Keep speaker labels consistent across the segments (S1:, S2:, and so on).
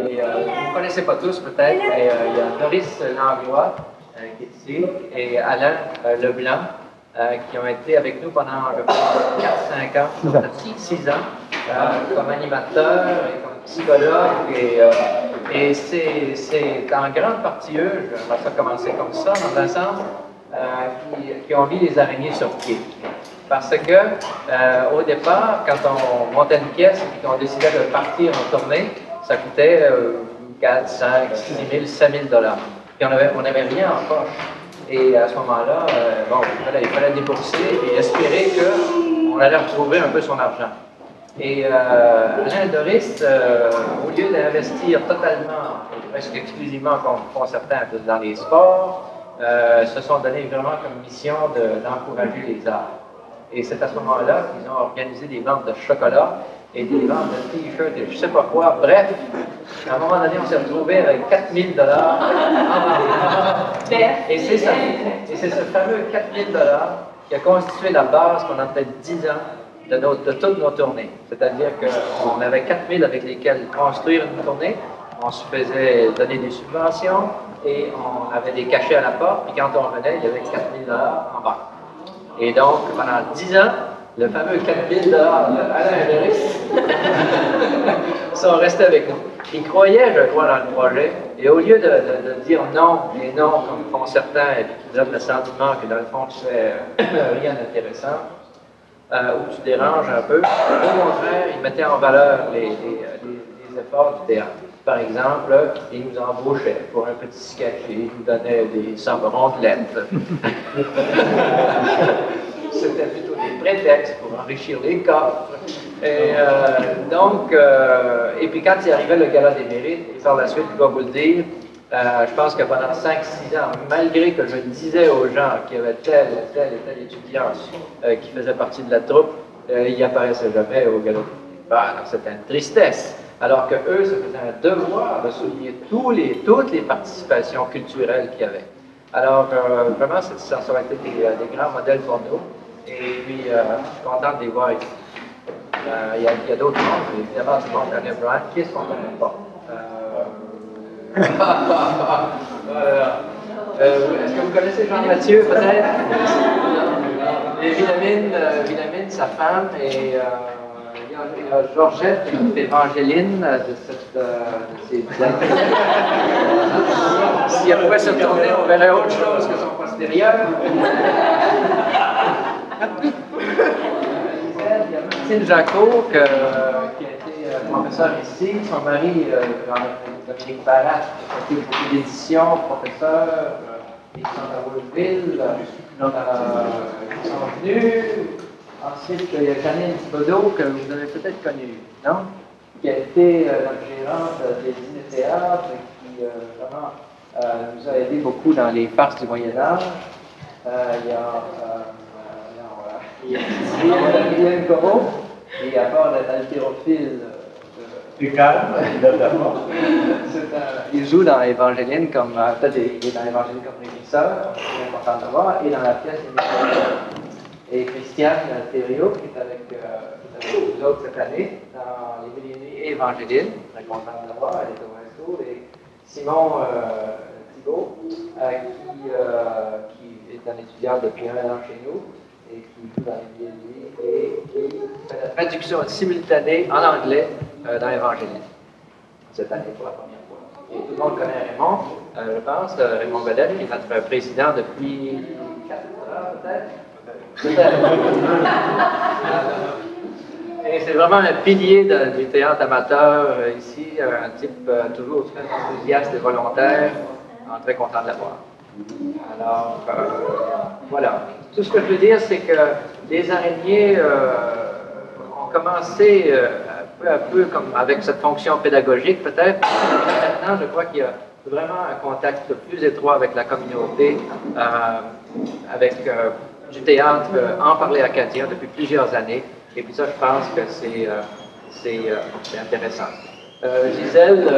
S1: Et, vous ne connaissez pas tous peut-être, mais il y a Doris Langlois qui est ici et Alain Leblanc qui ont été avec nous pendant, je pense, 4-5 ans, 6 ans, comme animateurs et comme psychologues. Et c'est en grande partie eux, je vais ça commencer comme ça, dans un sens, qui ont mis les araignées sur pied. Parce que, au départ, quand on montait une pièce et qu'on décidait de partir en tournée, ça coûtait 4, 5, 6 000, 7 000 $. Puis on n'avait rien en poche. Et à ce moment-là, bon, il fallait débourser et espérer qu'on allait retrouver un peu son argent. Et Alain et Doris, au lieu d'investir totalement, presque exclusivement, comme font certains, dans les sports, se sont donné vraiment comme mission d'encourager les arts. Et c'est à ce moment-là qu'ils ont organisé des ventes de chocolat et des ventes de t-shirts et je ne sais pas quoi. Bref, à un moment donné, on s'est retrouvé avec 4 000 $ en vente. Et c'est ce fameux 4 000 $ qui a constitué la base pendant peut-être 10 ans de toutes nos tournées. C'est-à-dire qu'on avait 4 000 avec lesquels construire une tournée, on se faisait donner des subventions et on avait des cachets à la porte, puis quand on revenait, il y avait 4 000 $ en banque. Et donc, pendant 10 ans, le fameux 4 000 $ d'Alain et Doris sont restés avec nous. Ils croyaient, je crois, dans le projet, et au lieu de dire non et non, comme font certains, et qui donnent le sentiment que dans le fond, tu fais rien d'intéressant, ou tu déranges un peu, au contraire, ils mettaient en valeur les efforts du théâtre. Par exemple, ils nous embauchaient pour un petit sketch, ils nous donnaient des sommes rondelettes. C'était plutôt des prétextes pour enrichir les coffres. Et puis quand il arrivait le gala des mérites, et par la suite, je dois vous le dire, je pense que pendant 5-6 ans, malgré que je disais aux gens qu'il y avait tel et tel étudiant qui faisait partie de la troupe, il n'apparaissait jamais au gala des mérites. Ben, c'était une tristesse. Alors qu'eux, ça faisait un devoir de souligner toutes les participations culturelles qu'il y avait. Alors, vraiment, ça a été des grands modèles pour nous. Et puis, je suis content de les voir ici. Il y a d'autres mondes, évidemment, tout le monde connaît Brian. Qui est-ce qu'on ne connaît pas? Est-ce que vous connaissez Jean-Mathieu, peut-être? Et Wilhelmine, sa femme, et il y a Georgette et Evangeline de ces si elle pouvait se tourner, on verrait autre chose que son postérieur. Il y a Martine Jacot, qui a été professeur ici. Son mari, Dominique Barat, qui a fait beaucoup d'éditions, professeur, ils sont à Woodville, ils sont venus. Ensuite, il y a Janine Thibodeau, que vous avez peut-être connue, non? Qui a été notre gérante des dîners-théâtres et qui vraiment nous a aidé beaucoup dans les farces du Moyen-Âge. Il y a Guylaine Corot, et à part l'haltérophile il joue dans Evangeline comme, peut-être il est dans Evangeline comme régisseur, c'est important de voir, et dans la pièce et Christiane Thériault, qui est avec nous autres cette année, dans Les Mille et Evangeline, très content de la voir, elle est au resto, et Simon Thibault, qui est un étudiant depuis 1 an chez nous, et qui joue dans Les Mille et qui fait la traduction simultanée en anglais dans Evangeline, cette année pour la première fois. Et tout le monde connaît Raymond, je pense, Raymond Godel, qui est notre président depuis 4 ans peut-être. Et c'est vraiment un pilier du théâtre amateur ici, un type toujours très enthousiaste et volontaire, très content de l'avoir. Alors, voilà. Tout ce que je veux dire, c'est que les araignées ont commencé peu à peu comme avec cette fonction pédagogique peut-être. Maintenant, je crois qu'il y a vraiment un contact plus étroit avec la communauté, avec du théâtre en parler acadien depuis plusieurs années. Et puis ça, je pense que c'est intéressant. Gisèle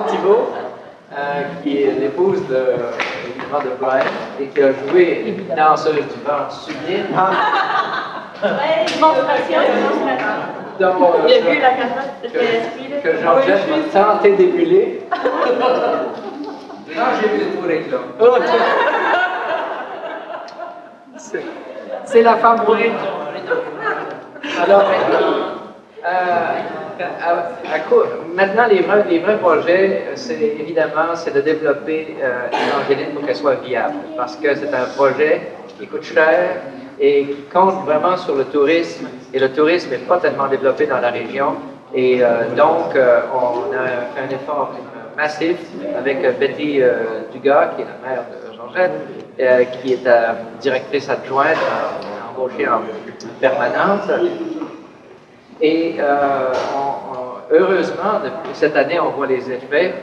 S1: Thibault, qui est l'épouse de Brian et qui a joué une danseuse du ventre sublime.
S2: Oui, démonstration.
S1: Donc,
S2: il a vu la carotte de l'esprit.
S1: Que Georgette va tenter d'émuler. Non, j'ai vu le touré là. C'est la femme bourrée. Alors, maintenant, les vrais projets, c'est évidemment, c'est de développer Évangéline pour qu'elle soit viable. Parce que c'est un projet qui coûte cher et qui compte vraiment sur le tourisme. Et le tourisme n'est pas tellement développé dans la région. Et donc, on a fait un effort massif avec Betty Dugas, qui est la mère de Georgette, qui est directrice adjointe, embauchée en permanence. Et heureusement, depuis cette année, on voit les effets.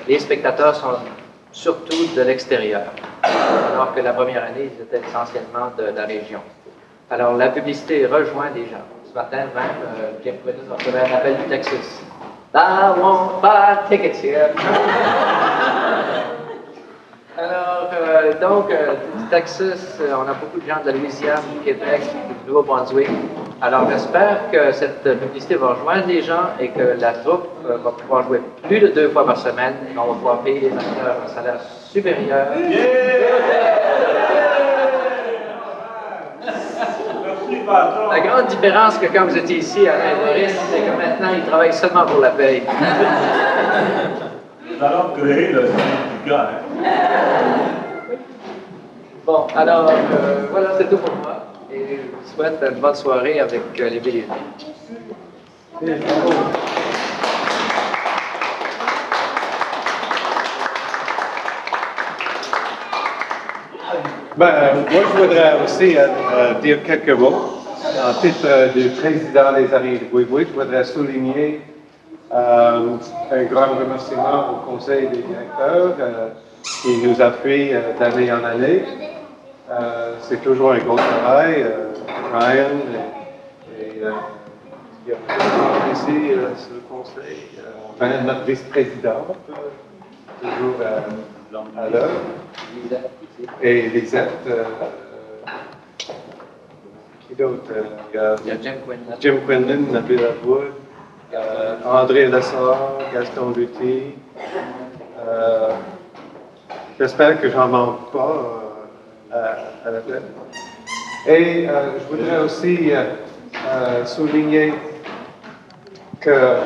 S1: Les spectateurs sont surtout de l'extérieur, alors que la première année, ils étaient essentiellement de la région. Alors, la publicité rejoint les gens. Ce matin, même, Jim Quinlan recevait un appel du Texas. I won't buy tickets here. Alors, donc, du Texas, on a beaucoup de gens de la Louisiane, du Québec, du Nouveau-Brunswick. Alors, j'espère que cette publicité va rejoindre les gens et que la troupe va pouvoir jouer plus de 2 fois par semaine et qu'on va pouvoir payer les acteurs un salaire supérieur. La grande différence que quand vous étiez ici à l'Indoris, c'est que maintenant, ils travaillent seulement pour la paye.
S3: Nous allons créer le syndicat.
S1: Bon, alors, voilà, c'est tout pour moi. Et je vous souhaite une bonne soirée avec les Béliers.
S4: Moi, je voudrais aussi dire quelques mots. En titre du président des Araignées de Bois-Bois, je voudrais souligner un grand remerciement au Conseil des directeurs qui nous appuie d'année en année. C'est toujours un gros travail. Ryan et il y a plusieurs ici sur le Conseil. Notre vice-présidente, toujours à l'heure. Et Lisette. Qui d'autre? Il y a Jim Quinlan, Nabil Wood, André Lessard, Gaston Lutti. J'espère que j'en manque pas à la tête. Et je voudrais aussi souligner que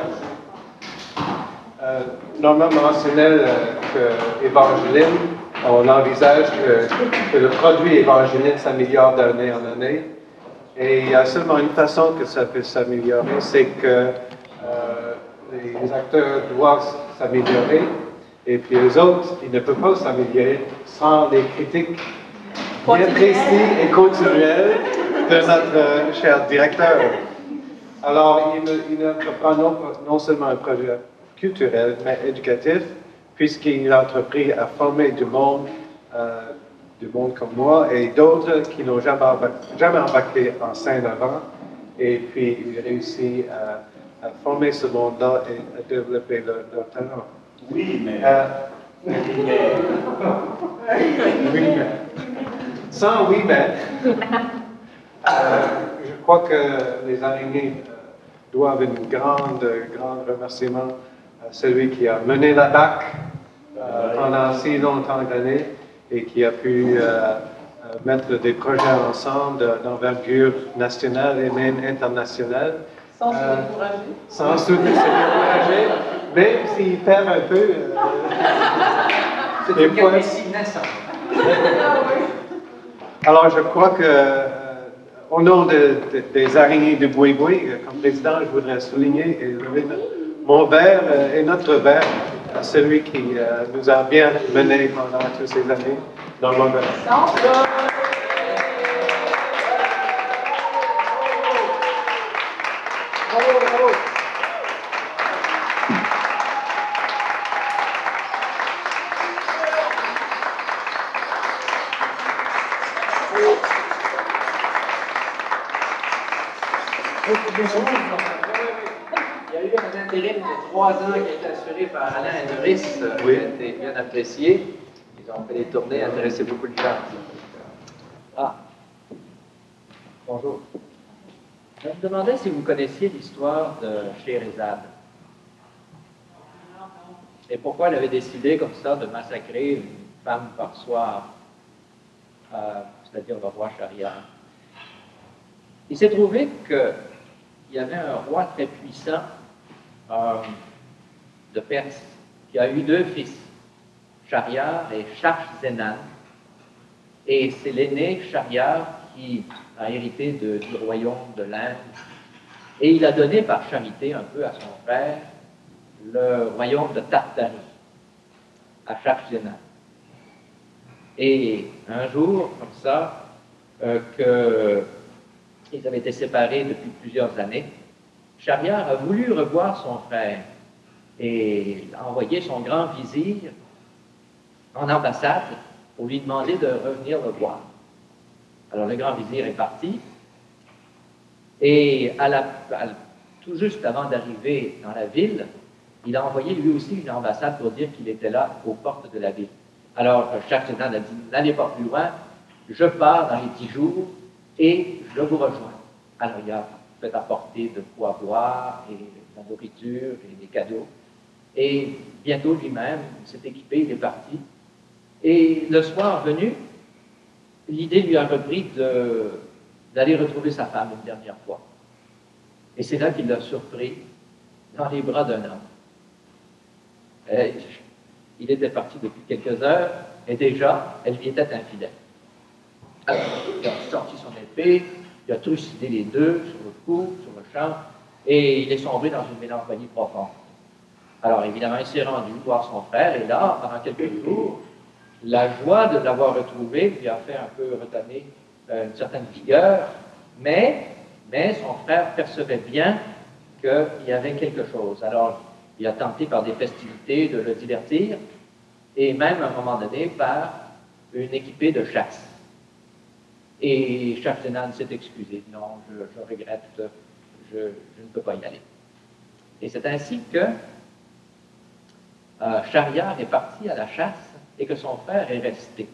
S4: normalement, c'est que Évangéline, on envisage que le produit Évangéline s'améliore d'année en année. Et il y a seulement une façon que ça peut s'améliorer, c'est que les acteurs doivent s'améliorer. Et puis eux autres, ils ne peuvent pas s'améliorer sans les critiques bien précises et continuelles de notre cher directeur. Alors, il entreprend non seulement un projet culturel, mais éducatif, puisqu'il a entrepris à former du monde comme moi et d'autres qui n'ont jamais embarqué en scène avant. Et puis, il réussit à former ce monde-là et à développer leur talent.
S3: Oui, mais...
S4: Oui, mais... Sans oui, mais... je crois que les araignées doivent un grand remerciement à celui qui a mené la BAC pendant si longtemps d'années et qui a pu mettre des projets ensemble d'envergure nationale et même internationale.
S2: Sans se décourager.
S4: Sans se décourager, même s'il perd un peu.
S1: C'est une calvitie naissante.
S4: Alors, je crois que, au nom des araignées de Bois-Bois, comme président, je voudrais souligner et lever mon verre et notre verre à celui qui nous a bien menés pendant toutes ces années dans le monde.
S1: Il y a eu un intérim de 3 ans qui a été assuré par Alain Henris, qui a été bien apprécié. Ils ont fait des tournées, intéressé beaucoup de gens. Ah, bonjour. Je me demandais si vous connaissiez l'histoire de Scheherazade. Et pourquoi elle avait décidé comme ça de massacrer une femme par soir, c'est-à-dire le roi Shahriar. Il s'est trouvé qu'il y avait un roi très puissant de Perse qui a eu 2 fils, Shahriar et Shah-Zenan. Et c'est l'aîné, Shahriar, qui a hérité du royaume de l'Inde. Et il a donné par charité un peu à son frère le royaume de Tartarie, à Shah-Zenan. Et un jour, comme ça, ils avaient été séparés depuis plusieurs années, Shahriar a voulu revoir son frère et a envoyé son grand vizir en ambassade pour lui demander de revenir le voir. Alors le grand vizir est parti et tout juste avant d'arriver dans la ville, il a envoyé lui aussi une ambassade pour dire qu'il était là aux portes de la ville. Alors Shah-Zenan a dit, n'allez pas plus loin, je pars dans les 10 jours et je vous rejoins. Alors il a fait apporter de quoi boire et de la nourriture et des cadeaux. Et bientôt lui-même s'est équipé, il est parti. Et le soir venu, l'idée lui a repris d'aller retrouver sa femme une dernière fois. Et c'est là qu'il l'a surpris dans les bras d'un homme. Il était parti depuis quelques heures et déjà, elle lui était infidèle. Alors, il a sorti son épée, il a trucidé les deux sur le cou, sur le champ, et il est sombré dans une mélancolie profonde. Alors, évidemment, il s'est rendu voir son frère, et là, pendant quelques jours, la joie de l'avoir retrouvé lui a fait un peu retamer une certaine vigueur, mais son frère percevait bien qu'il y avait quelque chose. Alors, il a tenté par des festivités de le divertir, et même à un moment donné par une équipée de chasse. Et Shah-Zenan s'est excusé. Non, je regrette, je ne peux pas y aller. Et c'est ainsi que Shahriar est parti à la chasse et que son frère est resté.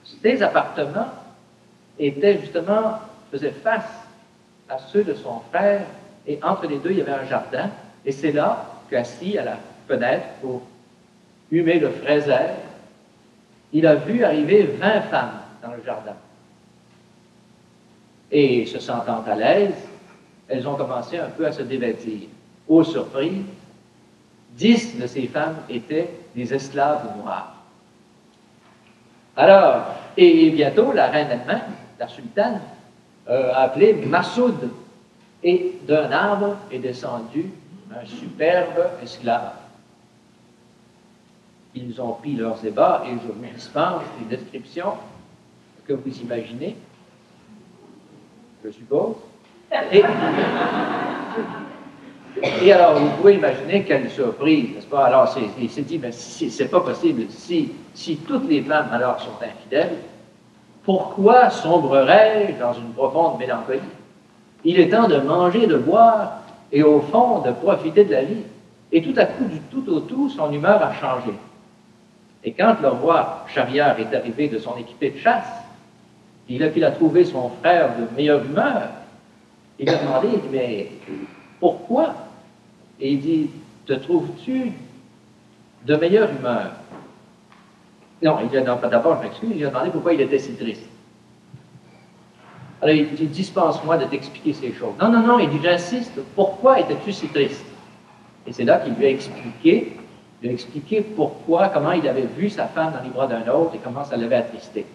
S1: Ses appartements faisaient face à ceux de son frère, et entre les deux, il y avait un jardin, et c'est là qu'assis à la fenêtre pour humer le fraisier, il a vu arriver 20 femmes dans le jardin. Et se sentant à l'aise, elles ont commencé un peu à se dévêtir. Aux surprises, 10 de ces femmes étaient des esclaves noirs. Alors, et bientôt, la reine elle-même, la sultane, a appelé Massoud, et d'un arbre est descendu un superbe esclave. Ils ont pris leurs ébats, et je vous dispense des descriptions que vous imaginez, je suppose. Et alors, vous pouvez imaginer quelle surprise, n'est-ce pas? Alors, il s'est dit, mais c'est pas possible. Si toutes les femmes, alors, sont infidèles, pourquoi sombrerais-je dans une profonde mélancolie? Il est temps de manger, de boire, et au fond, de profiter de la vie. Et tout à coup, du tout au tout, son humeur a changé. Et quand le roi Shahriar est arrivé de son équipée de chasse, qu'il a trouvé son frère de meilleure humeur, il lui a demandé, il dit, mais pourquoi? Et il dit, te trouves-tu de meilleure humeur? Non, il a d'abord, je m'excuse, il lui a demandé pourquoi il était si triste. Alors il dit, dispense-moi de t'expliquer ces choses. Non, non, non, il dit, j'insiste, pourquoi étais-tu si triste? Et c'est là qu'il lui a expliqué pourquoi, comment il avait vu sa femme dans les bras d'un autre et comment ça l'avait attristé.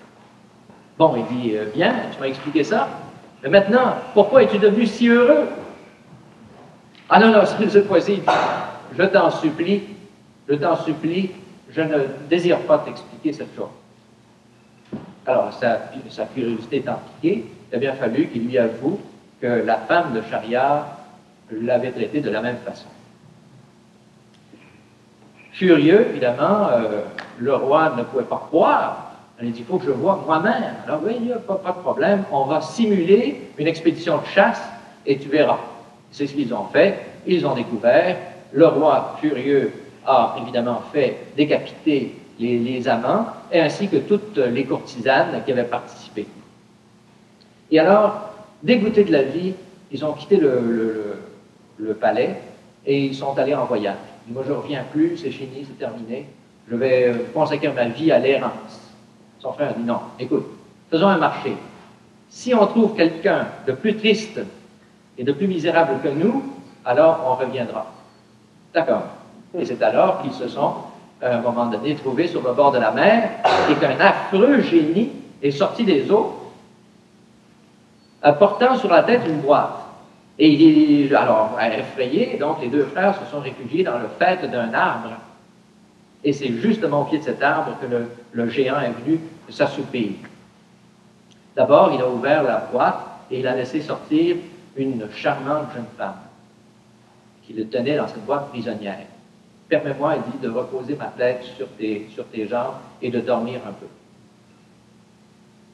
S1: Bon, il dit, bien, tu m'as expliqué ça, mais maintenant, pourquoi es-tu devenu si heureux? Ah non, non, cette fois-ci, je t'en supplie, je ne désire pas t'expliquer cette chose. Alors, sa curiosité étant piquée, il a bien fallu qu'il lui avoue que la femme de Shahriar l'avait traité de la même façon. Furieux, évidemment, le roi ne pouvait pas croire. Il dit, il faut que je voie moi-même. Alors, oui, il n'y a pas de problème, on va simuler une expédition de chasse et tu verras. C'est ce qu'ils ont fait, ils ont découvert. Le roi, furieux, a évidemment fait décapiter les amants, et ainsi que toutes les courtisanes qui avaient participé. Et alors, dégoûtés de la vie, ils ont quitté le palais et ils sont allés en voyage. Moi, je ne reviens plus, c'est fini, c'est terminé. Je vais consacrer ma vie à l'errance. Son frère dit non, écoute, faisons un marché. Si on trouve quelqu'un de plus triste et de plus misérable que nous, alors on reviendra. D'accord. Et c'est alors qu'ils se sont, à un moment donné, trouvés sur le bord de la mer et qu'un affreux génie est sorti des eaux, portant sur la tête une boîte. Et alors, effrayés, donc les deux frères se sont réfugiés dans le faîte d'un arbre. Et c'est justement au pied de cet arbre que le géant est venu s'assoupir. D'abord, il a ouvert la boîte et il a laissé sortir une charmante jeune femme qui le tenait dans cette boîte prisonnière. Permets-moi, il dit, de reposer ma tête sur tes jambes et de dormir un peu.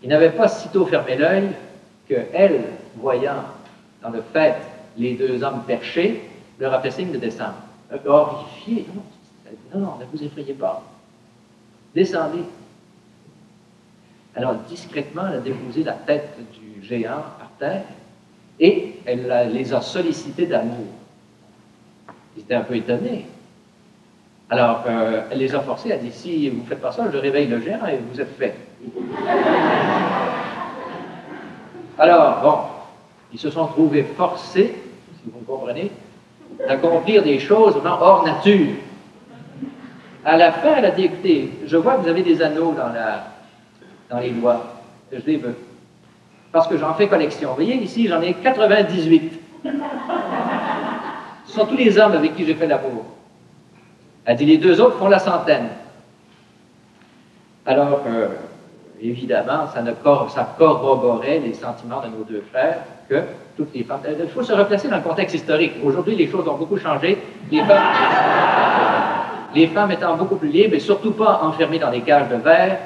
S1: Il n'avait pas sitôt fermé l'œil que elle, voyant dans le faîte les deux hommes perchés, leur a fait signe de descendre. Horrifié, non, ne vous effrayez pas. Descendez. Alors, discrètement, elle a déposé la tête du géant par terre et elle les a sollicités d'amour. Ils étaient un peu étonnés. Alors, elle les a forcés, elle a dit, si vous ne faites pas ça, je réveille le géant et vous êtes fait. Alors, bon, ils se sont trouvés forcés, si vous me comprenez, d'accomplir des choses vraiment hors nature. À la fin, elle a dit, écoutez, je vois que vous avez des anneaux dans les doigts, je les veux. Parce que j'en fais collection. Vous voyez, ici, j'en ai 98. Ce sont tous les hommes avec qui j'ai fait l'amour. Elle dit, les deux autres font la centaine. Alors, évidemment, ça corroborait les sentiments de nos deux frères que toutes les femmes... Il faut se replacer dans le contexte historique. Aujourd'hui, les choses ont beaucoup changé. Les femmes étant beaucoup plus libres et surtout pas enfermées dans des cages de verre,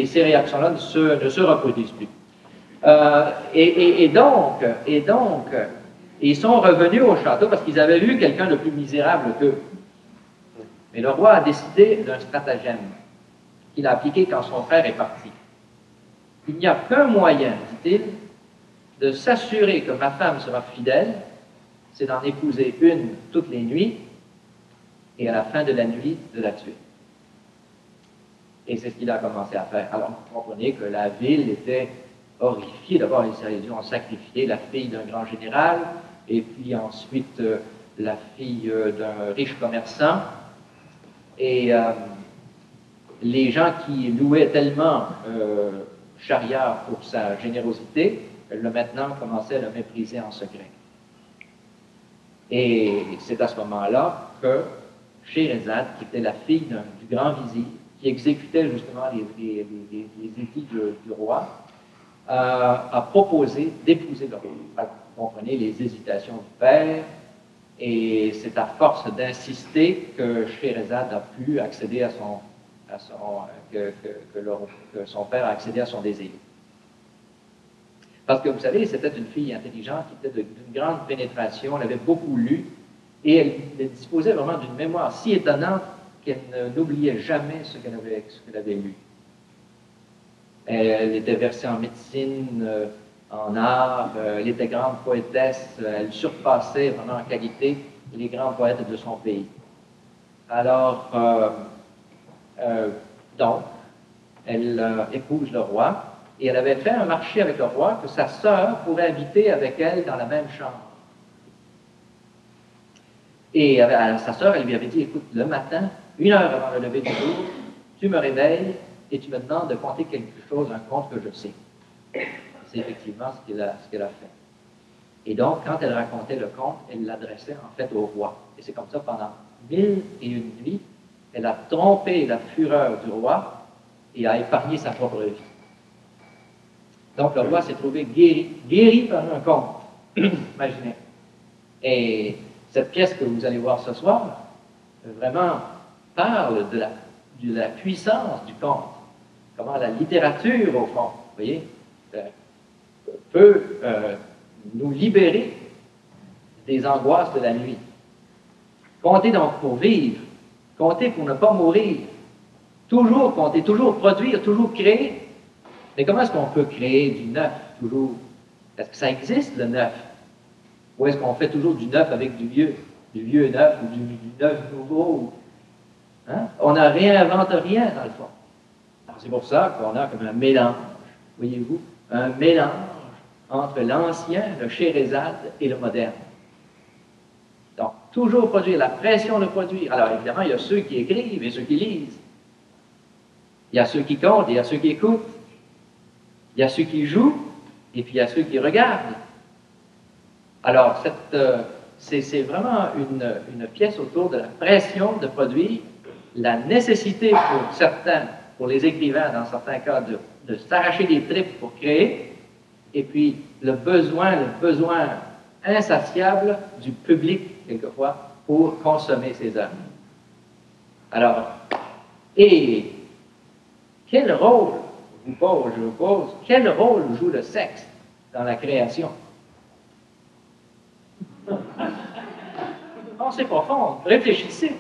S1: ces réactions-là ne se reproduisent plus. Et donc, ils sont revenus au château parce qu'ils avaient vu quelqu'un de plus misérable qu'eux. Mais le roi a décidé d'un stratagème qu'il a appliqué quand son frère est parti. Il n'y a qu'un moyen, dit-il, de s'assurer que ma femme sera fidèle, c'est d'en épouser une toutes les nuits et à la fin de la nuit, de la tuer. Et c'est ce qu'il a commencé à faire. Alors, vous comprenez que la ville était horrifiée. D'abord, ils ont sacrifié la fille d'un grand général, et puis ensuite la fille d'un riche commerçant. Et les gens qui louaient tellement Schahriar pour sa générosité, maintenant commençaient à le mépriser en secret. Et c'est à ce moment-là que Scheherazade, qui était la fille du grand vizir, qui exécutait justement les édits du roi, a proposé d'épouser le roi. Vous comprenez les hésitations du père, et c'est à force d'insister que Scheherazade a pu accéder que son père a accédé à son désir. Parce que vous savez, c'était une fille intelligente qui était d'une grande pénétration, elle avait beaucoup lu, et elle disposait vraiment d'une mémoire si étonnante qu'elle n'oubliait jamais ce qu'elle avait lu. Elle était versée en médecine, en art, elle était grande poétesse, elle surpassait vraiment en qualité les grands poètes de son pays. Alors, donc, elle épouse le roi, et elle avait fait un marché avec le roi que sa sœur pourrait habiter avec elle dans la même chambre. Et à sa sœur, elle lui avait dit, écoute, le matin, 1 heure avant le lever du jour, tu me réveilles et tu me demandes de conter quelque chose, un conte que je sais. C'est effectivement ce qu'elle a fait. Et donc, quand elle racontait le conte, elle l'adressait en fait au roi. Et c'est comme ça, pendant 1001 nuits, elle a trompé la fureur du roi et a épargné sa propre vie. Donc, le roi s'est trouvé guéri par un conte. Imaginez. Et cette pièce que vous allez voir ce soir, vraiment parle de la puissance du conte. Comment la littérature, au fond, vous voyez, peut nous libérer des angoisses de la nuit. Comptez donc pour vivre, comptez pour ne pas mourir, toujours compter, toujours produire, toujours créer. Mais comment est-ce qu'on peut créer du neuf toujours... Est-ce que ça existe, le neuf? Ou est-ce qu'on fait toujours du neuf avec du vieux neuf ou du neuf nouveau? Hein? On ne réinvente rien, dans le fond. C'est pour ça qu'on a comme un mélange, voyez-vous, un mélange entre l'ancien, le Chérézade et le moderne. Donc, toujours produire, la pression de produire. Alors, évidemment, il y a ceux qui écrivent et ceux qui lisent. Il y a ceux qui comptent, il y a ceux qui écoutent. Il y a ceux qui jouent, et puis il y a ceux qui regardent. Alors, c'est vraiment une pièce autour de la pression de produire, la nécessité pour certains, pour les écrivains dans certains cas, de s'arracher les tripes pour créer, et puis le besoin insatiable du public, quelquefois, pour consommer ces œuvres. Alors, et quel rôle, je vous pose, quel rôle joue le sexe dans la création? Pensez profond, réfléchissez.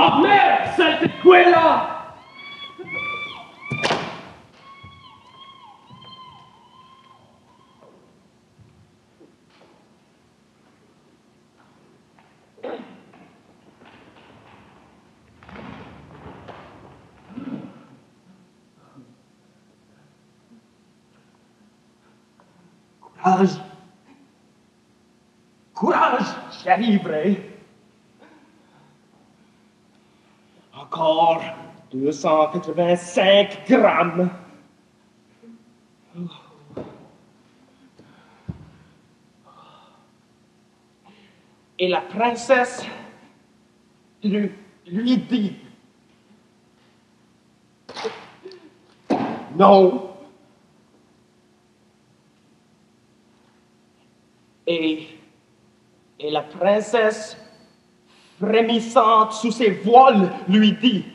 S5: Oh merde, saleté de là! Courage! Courage! J'y arriverai! Encore 285 grammes. Et la princesse lui dit non. Et la princesse, frémissante sous ses voiles, lui dit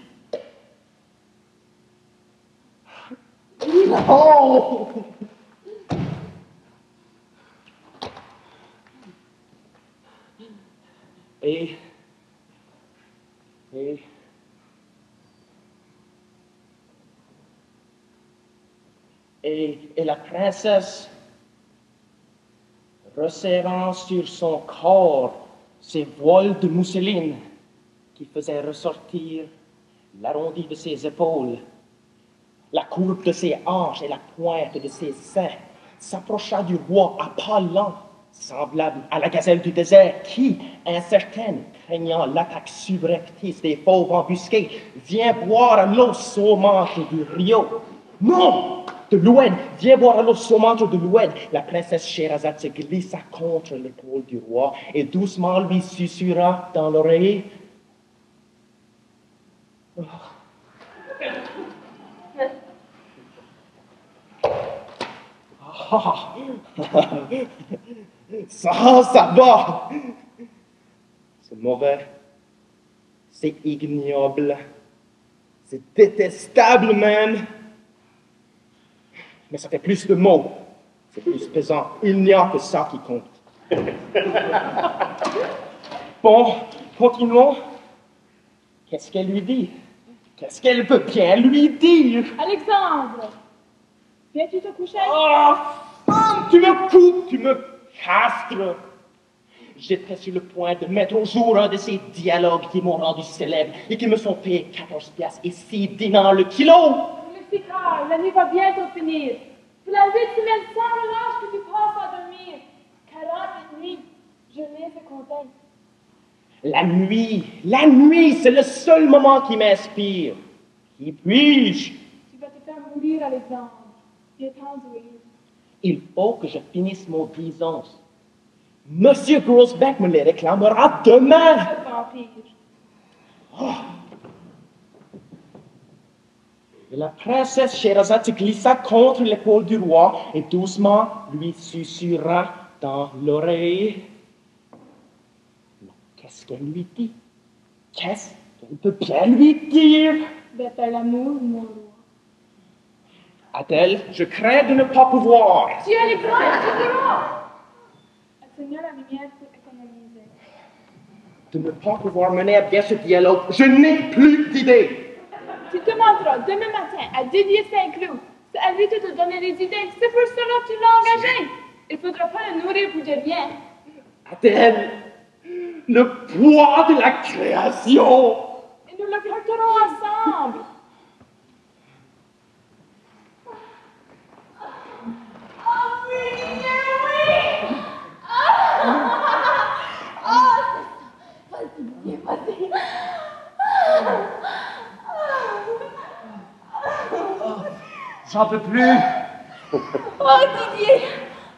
S5: non. Et Et la princesse, resserrant sur son corps ses voiles de mousseline qui faisaient ressortir l'arrondi de ses épaules, la courbe de ses hanches et la pointe de ses seins, s'approcha du roi à pas lents, semblable à la gazelle du désert qui, incertaine, craignant l'attaque subreptice des fauves embusqués, vient boire à l'eau saumâtre du Rio. Non! De l'Oued, viens boire à l'eau saumâtre de l'Oued. La princesse Scheherazade se glissa contre l'épaule du roi et doucement lui susurra dans l'oreille. Oh. Ah. Ça va. C'est mauvais. C'est ignoble. C'est détestable même. Mais ça fait plus de mots. C'est plus pesant. Il n'y a que ça qui compte. Bon, continuons. Qu'est-ce qu'elle lui dit? Qu'est-ce qu'elle peut bien lui dire?
S2: Alexandre, viens-tu te coucher?
S5: Oh, femme, tu me coupes, tu me castres. J'étais sur le point de mettre au jour un de ces dialogues qui m'ont rendu célèbre et qui me sont payés 14 piastres et 6 dinars le kilo.
S2: Mystica, la nuit va bientôt finir. C'est la 8 semaines sans relâche que tu passes à dormir. 40 nuits, je les ai comptées.
S5: La nuit, c'est le seul moment qui m'inspire. Qui puis-je?
S2: Tu vas te faire mourir, Alexandre. Tu es enduit.
S5: Il faut que je finisse mon disance. Monsieur Grossbeck me les réclamera demain.
S2: Le vampire.
S5: Oh. Et la princesse Scheherazade se glissa contre l'épaule du roi et doucement lui susurra dans l'oreille. Qu'est-ce qu'elle lui dit? Qu'est-ce qu'elle peut bien lui dire?
S2: De faire l'amour, mon roi.
S5: Adèle, je crains de ne pas pouvoir.
S2: Tu es le grand, tu pourras. Seigneur, la lumière pour économiser.
S5: De ne pas pouvoir mener à bien ce dialogue, je n'ai plus d'idées.
S2: Tu demanderas demain matin à Didier Saint-Cloud. C'est à lui de te donner les idées. C'est pour cela que tu l'as engagé. Il ne faudra pas le nourrir pour de rien.
S5: Adèle, le poids de la création.
S2: Et nous le porterons ensemble. Oh oui, oui. Vas-y.
S5: J'en peux plus.
S2: Oh Didier.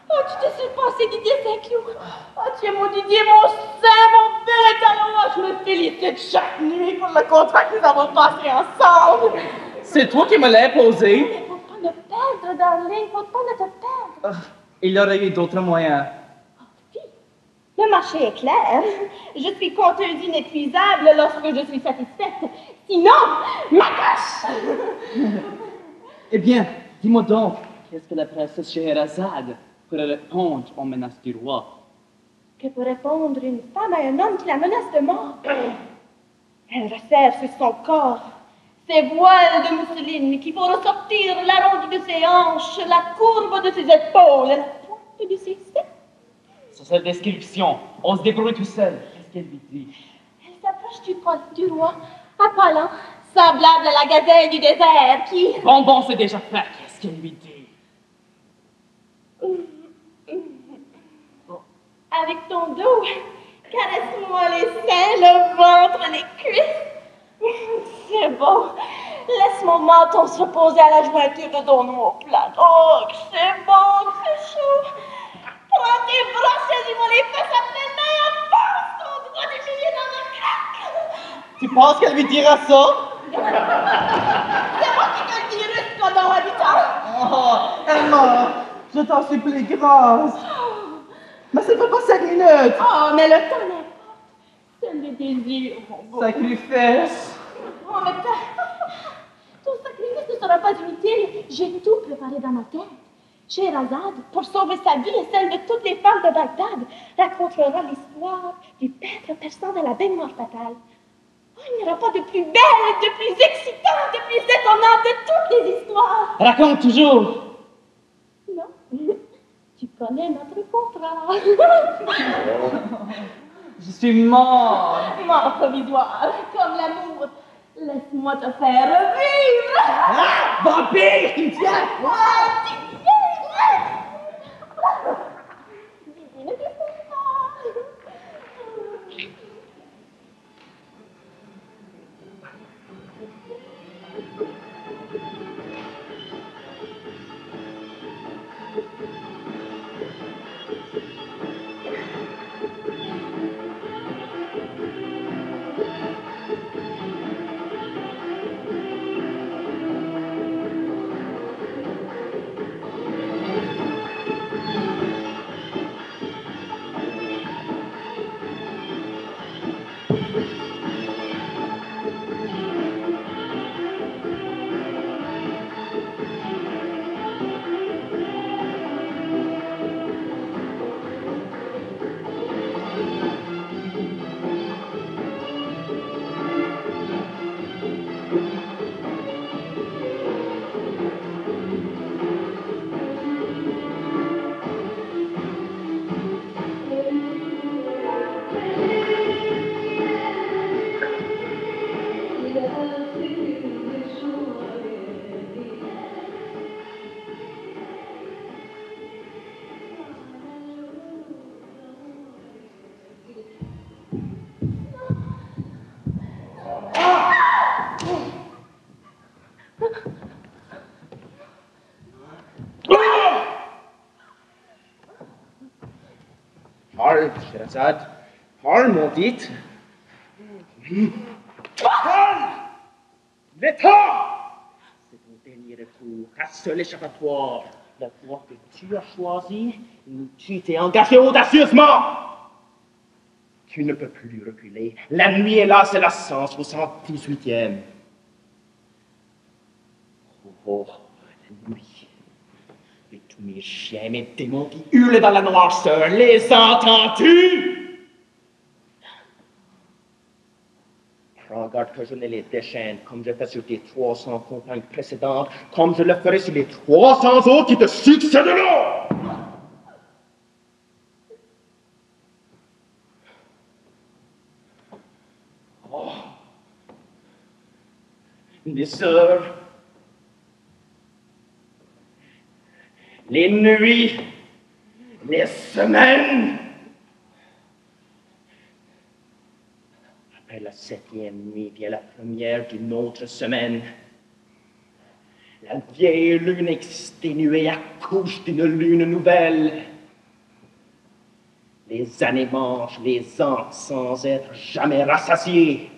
S2: Oh, tu te suis passé, Didier Saint-Cloud. Oh, tu es mon Didier, mon saint, mon bel talon. Oh, je me félicite chaque nuit pour le contrat que nous avons passé ensemble.
S5: C'est toi qui me l'as imposé.
S2: Mais faut pas me perdre, darling. Faut pas me te perdre.
S5: Il y aurait eu d'autres moyens.
S2: Le marché est clair. Je suis conteuse inépuisable lorsque je suis satisfaite. Sinon, ma cache.
S5: Eh bien, dis-moi donc, qu'est-ce que la princesse Scheherazade pourrait répondre aux menaces du roi?
S2: Que peut répondre une femme à un homme qui la menace de mort? Elle resserre sur son corps ses voiles de mousseline qui font ressortir l'arrondi de ses hanches, la courbe de ses épaules, la pointe de ses seins.
S5: Sur cette description, on se débrouille tout seul. Qu'est-ce qu'elle lui dit?
S2: Elle s'approche du roi, à pas lents, semblable à la gazelle du désert qui...
S5: Bon, c'est déjà fait. Qu'est-ce qu'elle lui dit?
S2: Avec ton dos, caresse-moi les seins, le ventre, les cuisses. C'est beau. Laisse mon menton se reposer à la jointure de ton omoplate. Oh, que c'est bon, que c'est chaud. Prends tes bras, saisis-moi les fesses à pleine main, avance ton doigt de juillet dans ma craque.
S5: Tu penses qu'elle lui dira ça?
S2: C'est moi qui te le dirai, toi, dans l'habitant.
S5: Oh, Emma, je t'en supplie, grâce. Mais ça ne fait pas 5 minutes.
S2: Oh, mais le temps n'importe. C'est le désir, mon beau.
S5: Sacrifice.
S2: Oh, mais ton sacrifice ne sera pas inutile. J'ai tout préparé dans ma tête. Scheherazade, pour sauver sa vie et celle de toutes les femmes de Bagdad, racontera l'histoire du peintre perçant de la baignoire fatale. Oh, il n'y aura pas de plus belle, de plus excitante, de plus étonnante de toutes les histoires.
S5: Raconte toujours.
S2: connais notre contrat.
S6: Je suis mort.
S2: Mort provisoire, comme l'amour. Laisse-moi te faire revivre.
S5: Ah! Vampire, tu tiens!
S2: Ah, tu viens. Divine Christina.
S5: Parle, Scheherazade. Parle, mon dites. Parle! L'État! C'est ton dernier recours, ta seule échappatoire. La voie que tu as choisie, où tu t'es engagé audacieusement. Tu ne peux plus reculer. La nuit est là, c'est la 178e. Oh, la nuit. Et tous mes chiens et mes démons qui hurlent dans la noirceur, les entends-tu? Prends garde que je ne les déchaîne comme je fais sur tes 300 compagnes précédentes, comme je le ferai sur les 300 autres qui te succéderont. Oh. Les heures, les nuits, les semaines. Après la 7e nuit vient la première d'une autre semaine. La vieille lune exténuée accouche d'une lune nouvelle. Les années mangent les ans sans être jamais rassasiés.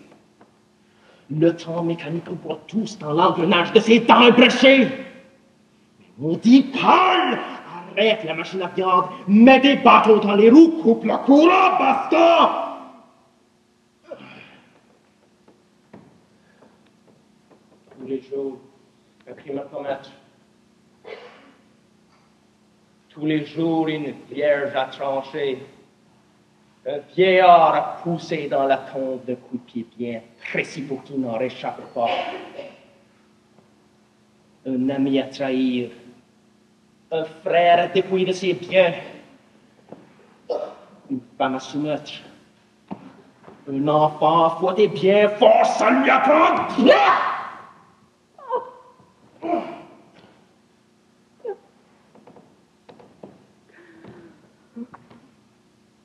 S5: Le temps mécanique boit tous dans l'engrenage de ses dents ébréchées. On dit parle! Arrête la machine à viande, mets des bateaux dans les roues, coupe le courant, basta! Tous les jours, un primocomètre. Tous les jours, une vierge a tranché. Un vieillard a poussé dans la tombe d'un coup de pied bien précis pour qu'il n'en réchappe pas. Un ami à trahir. Un frère à dépouiller de ses biens. Une femme à soumettre. Un enfant à fouetter bien fort sans lui apprendre.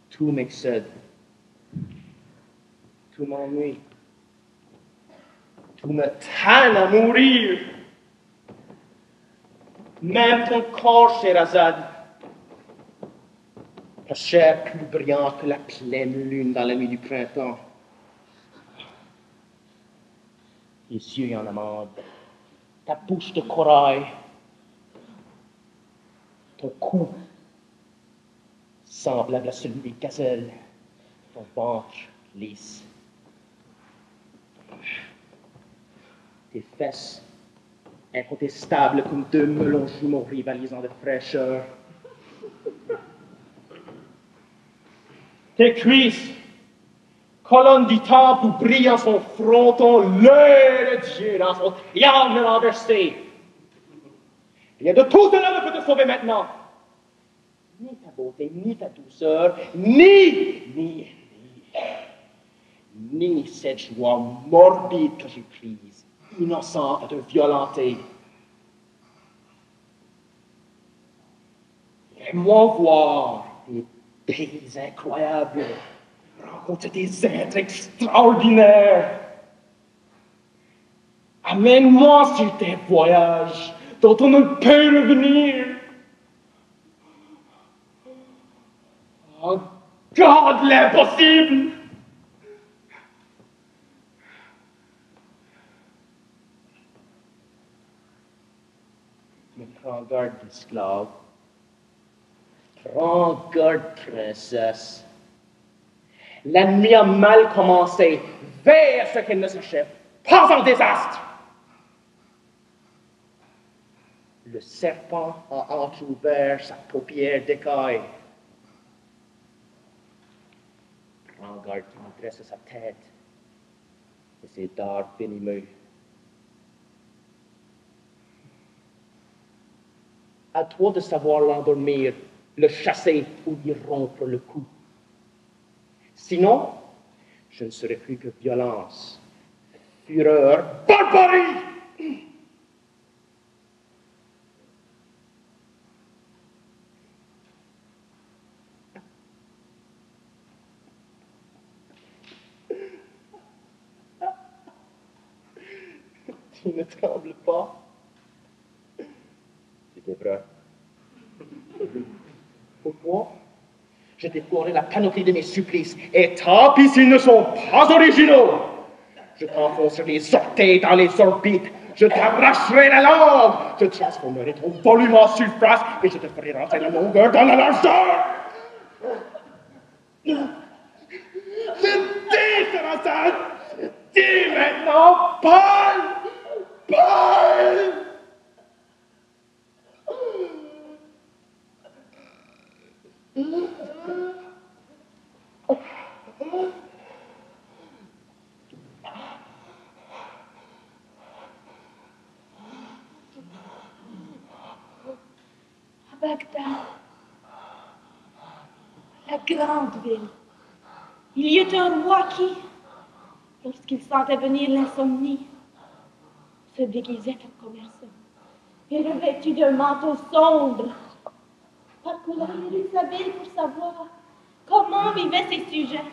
S5: Tout m'excède. Tout m'ennuie. Tout me tanne à mourir. Même ton corps, Scheherazade, ta chair plus brillante que la pleine lune dans la nuit du printemps. Tes yeux en amande, ta bouche de corail, ton cou semblable à celui des gazelles, ton ventre lisse, tes fesses incontestables comme deux melons jumeaux rivalisant de fraîcheur. Tes cuisses, colonne du temple où brillant son fronton, l'œil de Dieu dans son triangle renversé. Rien de tout cela ne peut te sauver maintenant. Ni beauté, ni ta douceur, ni cette joie morbide que j'ai prise, innocente à te violenter. Fais-moi voir des pays incroyables, rencontrer des êtres extraordinaires. Amène-moi sur tes voyages dont on ne peut revenir. Oh, garde l'impossible! Mais prends garde, esclave. Prends garde, princesse. La nuit a mal commencé. Vers ce qu'elle ne s'achève, pas en désastre. Le serpent a entrouvert sa paupière d'écaille. Prends garde qu'il nous dresse sa tête et ses dards venimeux. À toi de savoir l'endormir, le chasser ou lui rompre le cou. Sinon, je ne serai plus que violence, fureur, barbarie! Tu ne trembles pas. C'était vrai. Pourquoi? Je déploierai la panoplie de mes supplices, et tant pis s'ils ne sont pas originaux. Je t'enfoncerai les orteils dans les orbites, je t'arracherai la langue, je transformerai ton volume en surface, et je te ferai rentrer la longueur dans la largeur. Je dis, Sarrazin, je dis maintenant, parle, parle.
S2: À Bagdad, la grande ville, il y eut un roi qui, lorsqu'il sentait venir l'insomnie, se déguisait en commerçant et revêtu d'un manteau sombre, parcourait sa ville pour savoir comment vivaient ses sujets.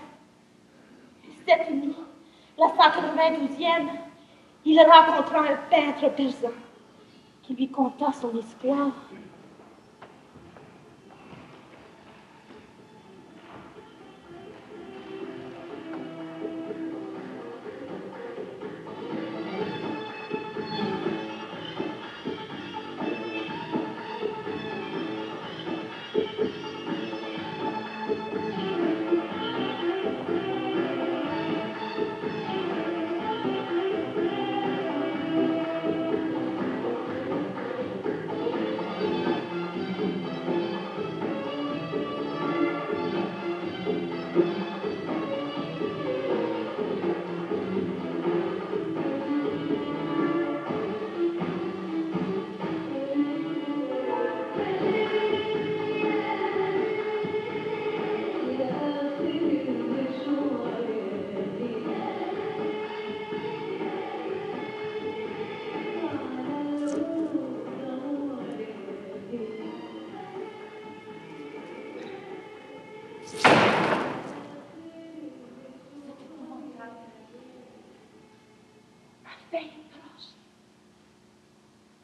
S2: Cette nuit, la 192e, il rencontra un peintre persan qui lui conta son histoire.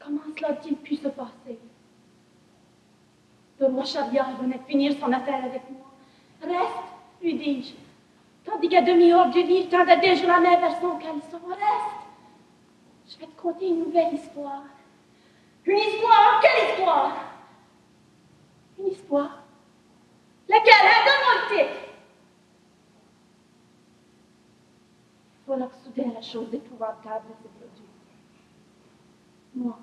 S2: Comment cela a-t-il pu se passer? Le roi Shahryar venait de finir son affaire avec moi. Reste, lui dis-je, tandis qu'à demi-heure du lit, il tendait déjà la main vers son caleçon. Reste, je vais te conter une nouvelle histoire. Une histoire? Quelle histoire? Une histoire? Laquelle? Donne-moi le titre. Voilà que soudain la chose épouvantable s'est produite. Moi,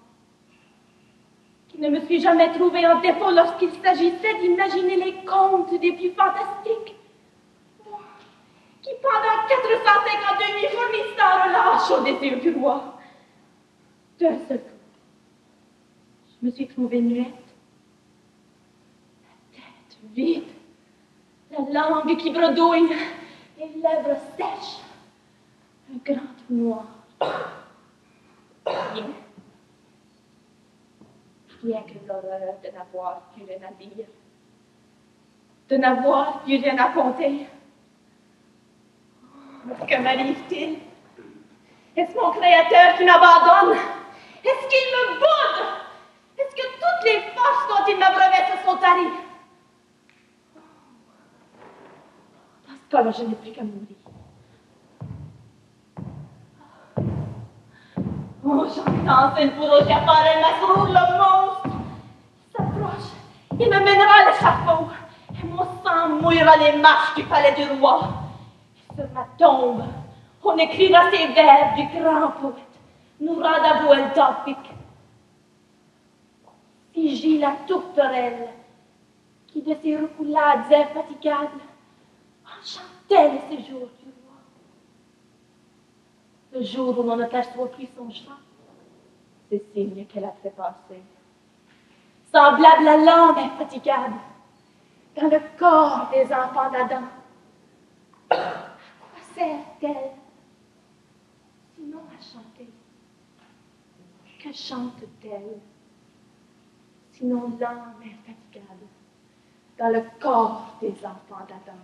S2: qui ne me suis jamais trouvée en défaut lorsqu'il s'agissait d'imaginer les contes des plus fantastiques. Moi, qui pendant 452 nuits fourmille sans relâche au désir du roi. D'un seul coup, je me suis trouvée muette, la tête vide, la langue qui bredouille, les lèvres sèches, un grand trou noir. Rien. Rien que l'horreur de n'avoir plus rien à dire, de n'avoir plus rien à compter. Que m'arrive-t-il? Est-ce mon Créateur qui m'abandonne? Est-ce qu'il me boude? Est-ce que toutes les forces dont il m'abreuvait se sont taries? Dans ce cas-là, je n'ai plus qu'à mourir. Oh, j'entends cette bourreau qui apparaît, Masrour, le monstre. Il s'approche, il me mènera à l'échafaud, et mon sang mouillera les marches du palais du roi. Et sur ma tombe, on écrira ces vers du grand poète, Nourad Abou el-Tawfiq. Figit la tourterelle, qui de ses roulades infatigables enchantait le séjour du roi. Le jour où l'on ne perçoit plus son chant, c'est signe qu'elle a trépassé. Semblable à l'âme infatigable, dans le corps des enfants d'Adam. À quoi sert-elle, sinon à chanter? Que chante-t-elle, sinon l'âme infatigable, dans le corps des enfants d'Adam?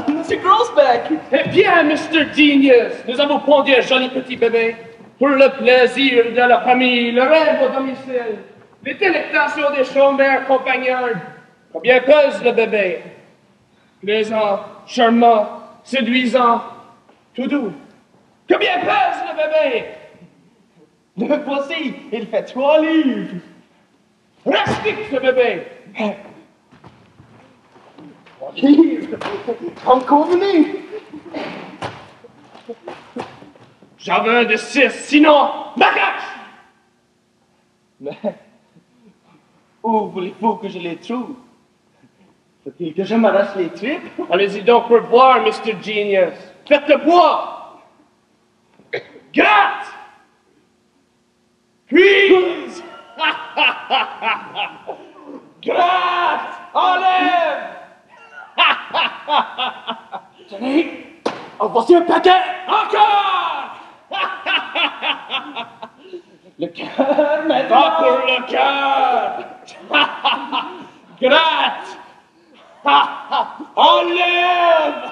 S5: Monsieur Grossbeck!
S7: Eh bien, Mr. Genius, nous avons pondu un joli petit bébé pour le plaisir de la famille, le rêve au domicile, les délectations des chômeurs compagnons. Combien pèse le bébé? Plaisant, charmant, séduisant, tout doux. Combien pèse le bébé?
S5: Le voici, il fait 3 livres.
S7: Rustique, ce bébé.
S5: 3 livres, comme convenu.
S7: J'en veux un de 6, sinon, macaque!
S5: Mais où voulez-vous que je les trouve? Faut-il que je m'arrache les tripes?
S7: Allez-y donc pour voir, Mr. Genius. Faites-le boire. Gratte! Puis! Gratte! Enlève!
S5: Tenez, en voici un paquet!
S7: Encore!
S5: Le cœur, maintenant!
S7: Pas pour le cœur! Gratte! Enlève!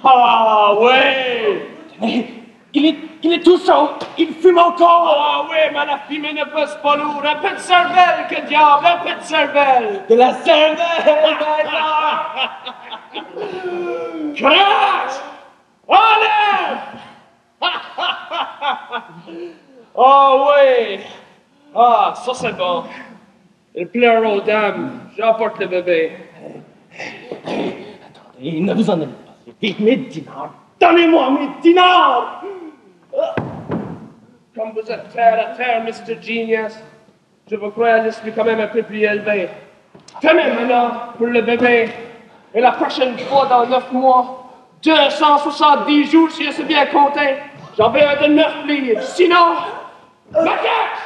S7: Ah ouais!
S5: Tenez, il est tout chaud, il fume encore!
S7: Ah oui, mais la fumée ne pèse pas lourd. Un peu de cervelle, que diable, un peu de cervelle!
S5: De la cervelle, maintenant!
S7: Crash! Enlève! Ah oui! Ah, ça c'est bon. Il pleure aux dames. J'emporte le bébé.
S5: Attendez, ne vous en allez pas. Vite, mes dinars! Donnez-moi mes dinars!
S7: Comme vous êtes terre à terre, Mr. Genius, je vous crois à l'esprit quand même un peu plus élevé. Tenez maintenant pour le bébé. Et la prochaine fois, dans 9 mois, 270 jours, si je sais bien compter, j'en vais un de 9 livres. Sinon, macaque!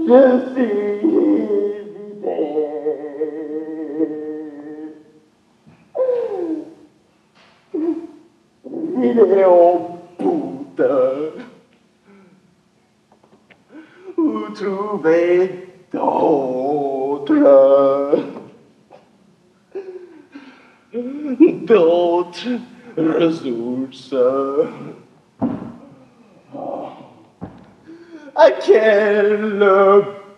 S5: Je suis vidé. Il est au bout de... Où trouver d'autres? d'autres ressources. À quel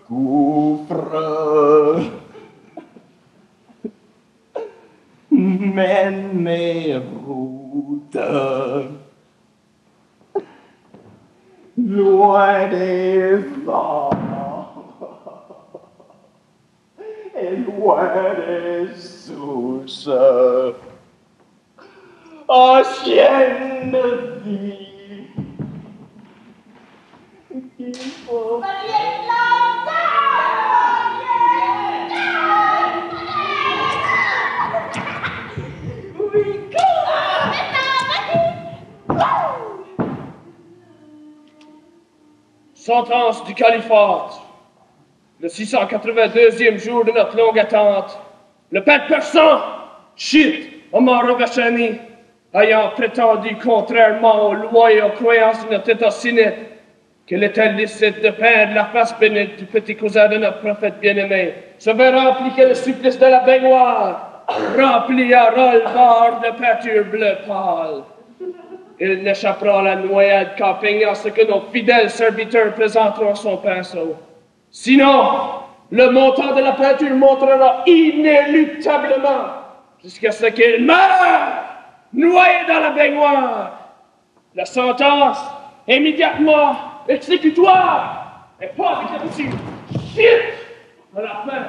S5: gouffre mènent mes routes, loin des vents et loin des sources. Oh, chienne de vie, il faut...
S7: Sentence du califat. Le 682e jour de notre longue attente, le père persan, Chit, Omar Ravachani, ayant prétendu, contrairement aux lois et aux croyances de notre État sunnite, qu'il était licite de peindre la face bénite du petit cousin de notre prophète bien-aimé, se verra appliquer le supplice de la baignoire, rempli à roll-bord de peinture bleu pâle. Il n'échappera à la noyade qu'en peignant ce que nos fidèles serviteurs présenteront à son pinceau. Sinon, le montant de la peinture montrera inéluctablement jusqu'à ce qu'il meure, noyé dans la baignoire. La sentence, immédiatement exécutoire, et pas avec le petit shit à la fin.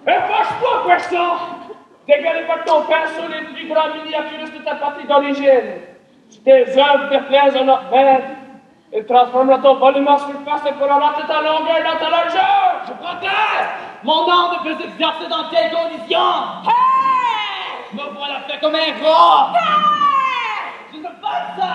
S7: Et fâche-toi, personne! Dégueulez par ton pinceau les plus grands miniaturistes de ta patrie d'origine. Si tes œuvres déplaisent à notre maître, il transformera ton volume en surface et pourra toute ta longueur dans ta largeur.
S6: Je proteste! Mon âme ne peut s'exercer dans quelles conditions?
S2: Hey!
S6: Me voilà fait comme un gros!
S2: Hey!
S6: Je ne veux pas ça!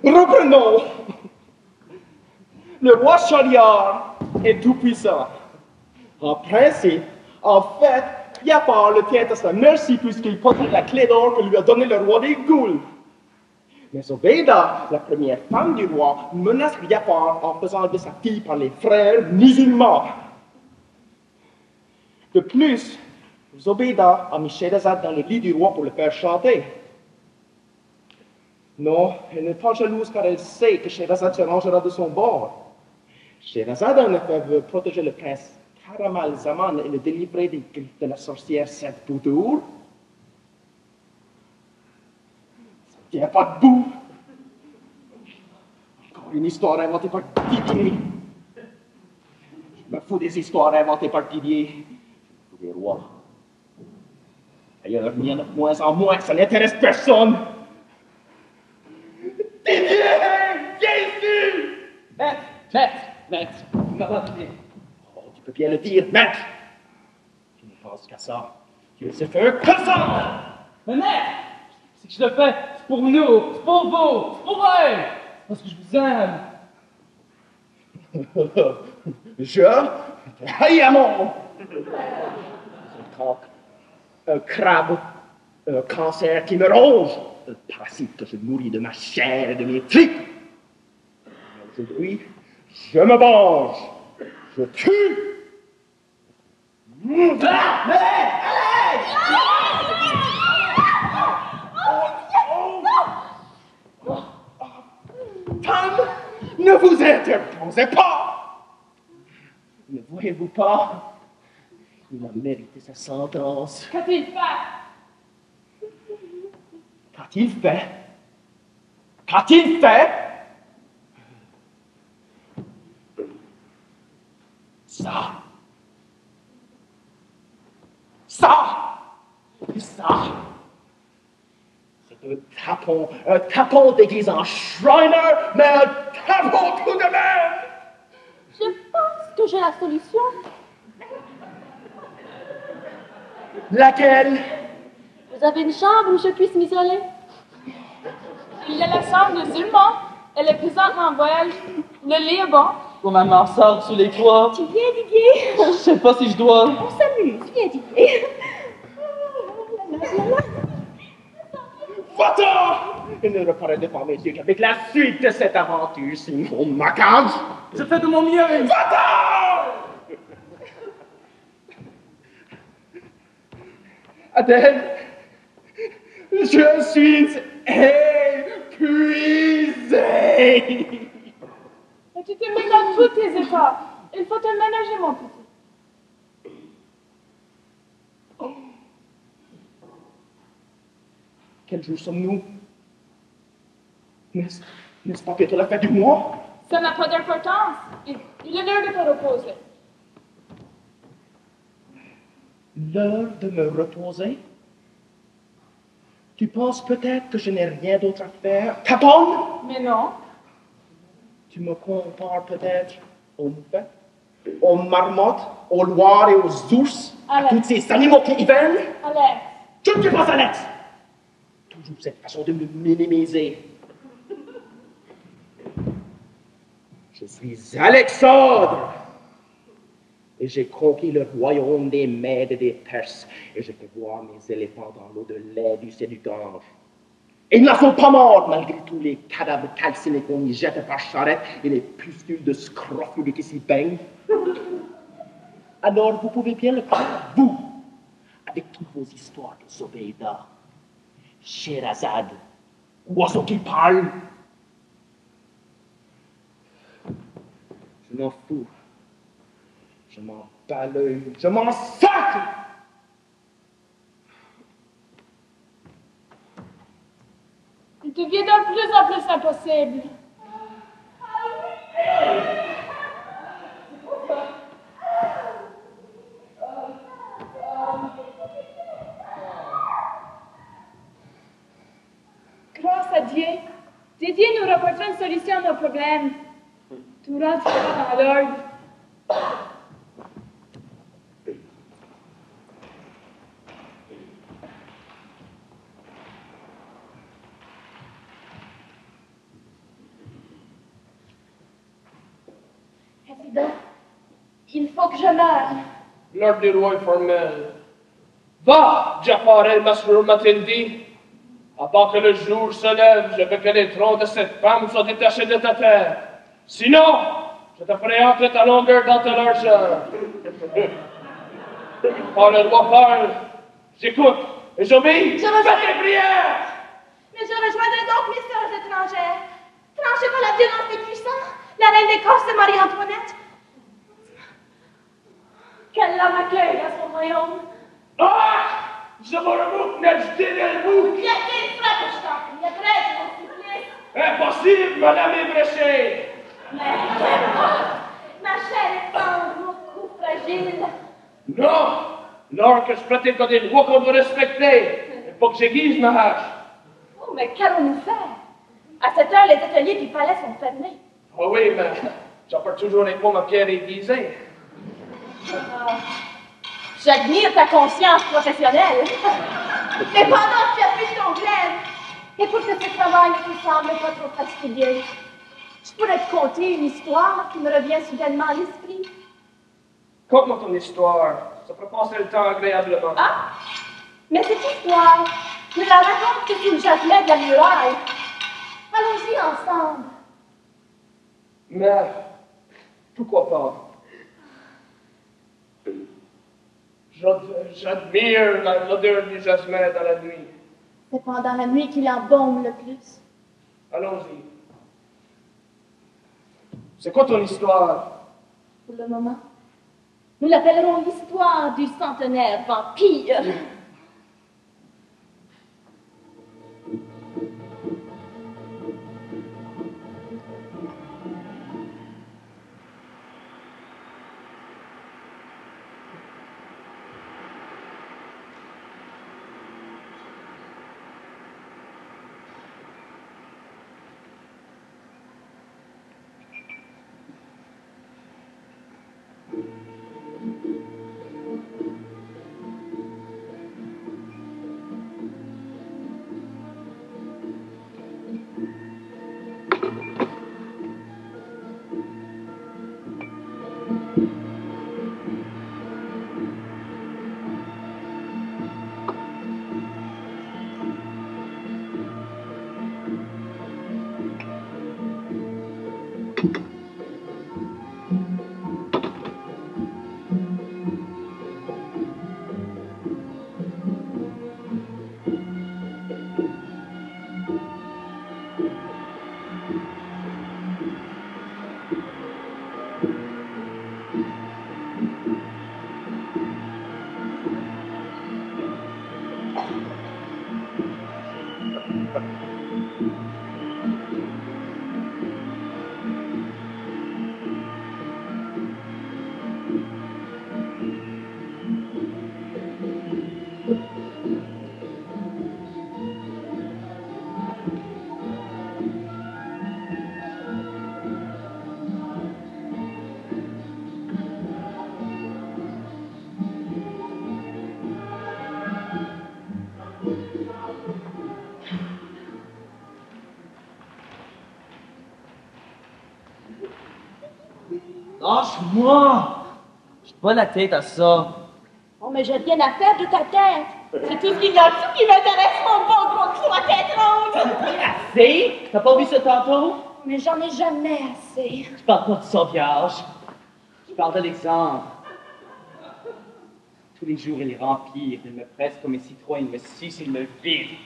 S5: Reprenons. Le roi Shahryar est tout-puissant. En principe, en fait, Giafar le tient à sa merci puisqu'il possède la clé d'or que lui a donnée le roi des Ghouls. Mais Zobéida, la première femme du roi, menace Giafar en faisant enlever sa fille par les frères musulmans. De plus, Zobéida a mis Scheherazade dans le lit du roi pour le faire chanter. Non, elle n'est pas jalouse car elle sait que Scheherazade se rangera de son bord. Scheherazade, en effet, veut protéger le prince Karamal Zaman et le délivrer des griffes de la sorcière Sainte Boudour. Ça ne tient pas debout. Encore une histoire inventée par Didier. Je me fous des histoires inventées par Didier. Je me fous des rois. D'ailleurs, il y en a de moins en moins, ça n'intéresse personne. Didier! Viens ici!
S6: Maître, vous m'avez appelé.
S5: Oh, tu peux bien le dire, maître! Tu ne penses qu'à ça. Tu ne sais faire que ça!
S6: Mais maître, c'est que je le fais, c'est pour nous, c'est pour vous, c'est pour eux, parce que je vous aime.
S5: Je haïs à mort! Un crabe, un cancer qui me ronge, un parasite que je nourris de ma chair et de mes tripes. Aujourd'hui, je me venge, je tue. Femme, ne vous interposez pas. Ne voyez-vous pas? Il a mérité sa sentence.
S2: Qu'a-t-il fait?
S5: Qu'a-t-il fait? Qu'a-t-il fait? Ça. C'est un tapon déguisé en Shriner, mais un tapon tout de même!
S2: Je pense que j'ai la solution.
S5: Laquelle?
S2: Vous avez une chambre où je puisse m'isoler?
S8: Il y a la chambre de Zulman. Elle est présentement en voyage.
S2: Le lit est bon.
S6: Pour ma mansarde sous les toits.
S2: Tu viens, Didier?
S6: Je sais pas si je dois.
S2: On s'amuse. Viens, Didier.
S5: Va-t'en! Et ne reparaît devant mes yeux qu'avec la suite de cette aventure, c'est mon macabre.
S6: Je fais de mon mieux.
S5: Va-t'en!
S6: Adèle,
S5: Je suis épuisé.
S2: Mais tu te mets dans tous tes états. Il faut te ménager, mon petit.
S5: Quel jour sommes-nous? N'est-ce pas bientôt la fin du mois?
S2: Ça n'a pas d'importance. Il est l'heure de te reposer.
S5: L'heure de me reposer? Tu penses peut-être que je n'ai rien d'autre à faire? Capone!
S2: Mais non.
S5: Tu me compares peut-être aux moufettes, aux marmottes, aux loirs et aux ours, à
S2: Alex.
S5: tous ces animaux qui hivernent?
S2: Alex.
S5: Je ne suis pas Alex! Toujours cette façon de me minimiser. Je suis Alexandre! Et j'ai conquis le royaume des Mèdes et des Perses, et je fais voir mes éléphants dans l'eau de lait du du Gange. Et ils ne la sont pas morts, malgré tous les cadavres calcinés qu'on y jette par charrette et les pustules de scrofules qui s'y baignent. Alors vous pouvez bien le croire, vous, avec toutes vos histoires de Zobéida, Sherazade, oiseau qui parle. Je m'en fous. Je m'en bats l'œil. Je m'en sacre!
S2: Il devient de plus en plus impossible. Grâce à Dieu, Didier nous rapportera une solution à nos problèmes. Tout rentrera dans l'ordre. Président, il faut que je meure.
S7: L'ordre du roi est formel. Va, Jafar el-Masrour m'a-t-il dit. Avant que le jour se lève, je veux que les troncs de cette femme soient détachés de ta terre. Sinon, je te ferai entrer ta longueur dans ta largeur. Quand le roi parle, j'écoute et j'obéis.
S2: Je rejoins-
S7: Fais tes prières!
S2: Mais je rejoindrai donc mes sœurs étrangères. Tranchées par la violence des puissants, la reine des Corses et Marie-Antoinette. Qu'elle la m'accueille à son royaume.
S7: Ah! Je me remoute, Nejdin el-Bouk!
S2: Viens, t'es frère que je t'en prie, adresse mon supplice.
S7: Impossible, madame Ébréché!
S2: Mais qu'importe, ma chair est tendre, mon cou fragile.
S7: Non! Lors que je pratique comme des lois qu'on doit respecter, il faut que j'aiguise ma hache.
S2: Oh, mais qu'allons-nous faire? À cette heure, les ateliers du palais sont fermés.
S7: Oh oui, mais j'apporte toujours les pommes à pierre aiguisée.
S2: Ah, j'admire ta conscience professionnelle. Mais pendant que tu appuies ton glaive, et pour que ce travail ne te semble pas trop fastidieux, je pourrais te conter une histoire qui me revient soudainement à l'esprit.
S7: Conte-moi ton histoire. Ça peut passer le temps agréablement.
S2: Ah, mais cette histoire, je la raconte que sous le jasmin de la muraille. Allons-y ensemble.
S7: Mais pourquoi pas? J'admire l'odeur du jasmin dans la nuit.
S2: C'est pendant la nuit qu'il embaume le plus.
S7: Allons-y. C'est quoi ton histoire?
S2: Pour le moment, nous l'appellerons l'histoire du centenaire vampire.
S6: Lâche-moi! J'ai pas la tête à ça.
S2: Oh, mais j'ai rien à faire de ta tête. C'est tout ce qu'il y a dessus qui m'intéresse, mon bon gros clou à tête ronde.
S6: Assez? T'as pas vu ça tantôt?
S2: Mais j'en ai jamais assez.
S6: Je parle pas du sauvage. Je parle d'Alexandre. Tous les jours, il est rempli. Il me presse comme un citron, il me suce, il me vide.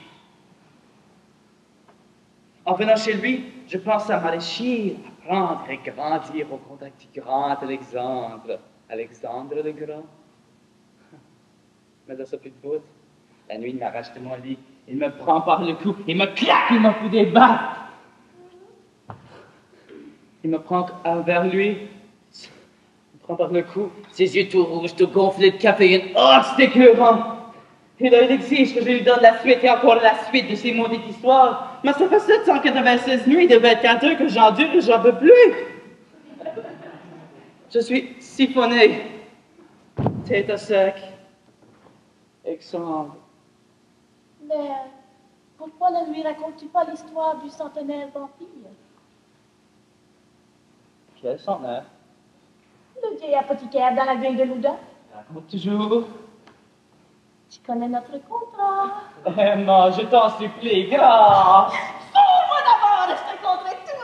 S6: En venant chez lui, je pense à m'enrichir, apprendre et grandir au contact du grand Alexandre. Alexandre le Grand. Mais dans sa petite bout, la nuit, il m'arrache de mon lit. Il me prend par le cou, il me claque, il me fout des baffes. Il me prend vers lui, il me prend par le cou, ses yeux tout rouges, tout gonflés de caféine. Oh, c'est écœurant! Et là, il exige que je lui donne la suite et encore la suite de ces maudites histoires. Mais ça fait 796 nuits de 24 heures que j'endure et j'en peux plus. Je suis siphonné, tête à sec, exsangue.
S2: Mais pourquoi ne lui racontes-tu pas l'histoire du centenaire vampire?
S6: Quel centenaire?
S2: Le vieil apothicaire dans la ville de Loudun.
S6: Raconte toujours.
S2: Tu connais notre contrat.
S6: Emma, je t'en supplie, grâce.
S2: Sors-moi d'abord, je te conterai tout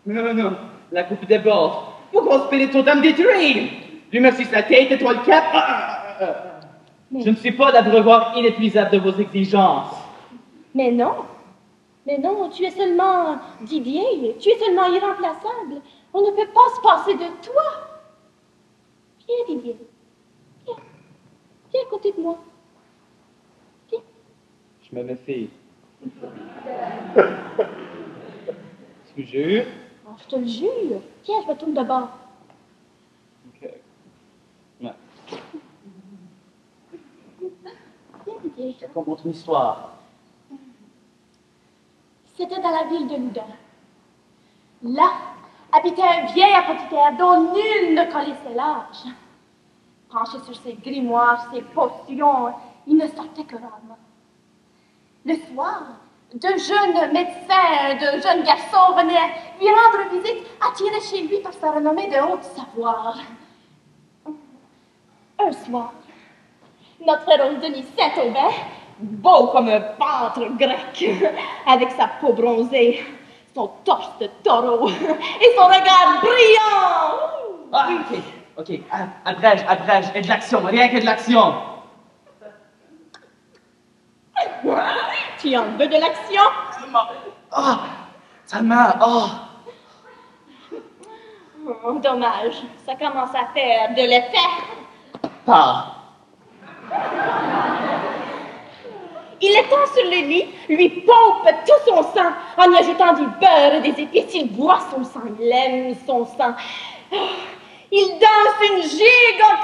S2: ensuite.
S6: Non. La coupe déborde. Faut qu'on se paie les totems détruits. Lui merci sa tête et toi le cap.
S2: Mais-
S6: Je ne suis pas l'abreuvoir inépuisable de vos exigences.
S2: Mais non, tu es seulement Didier, tu es seulement irremplaçable. On ne peut pas se passer de toi. Viens, Didier. Viens à côté de moi. Viens.
S6: Je me méfie. Tu me jures?
S2: Oh, je te le jure. Tiens, je me tourne de bord.
S6: Ok. Ouais.
S2: Viens, Didier.
S6: Raconte une histoire.
S2: C'était dans la ville de Loudun. Là habitait un vieil apothicaire dont nul ne connaissait l'âge. Penché sur ses grimoires, ses potions, il ne sortait que rarement. Le soir, de jeunes médecins, de jeunes garçons venaient lui rendre visite, attirés chez lui par sa renommée de haute savoir. Un soir, notre héros Denis Saint-Aubin, beau comme un pâtre grec, avec sa peau bronzée, son torse de taureau et son regard brillant.
S6: Ah, ok. Abrège, et de l'action, rien que de l'action.
S2: Tu en veux de l'action? Oh, dommage, ça commence à faire de l'effet.
S6: Pas.
S2: Il l'étend sur le lit, lui pompe tout son sang en y ajoutant du beurre et des épices. Il boit son sang, il aime son sang. Oh, il danse une gigue en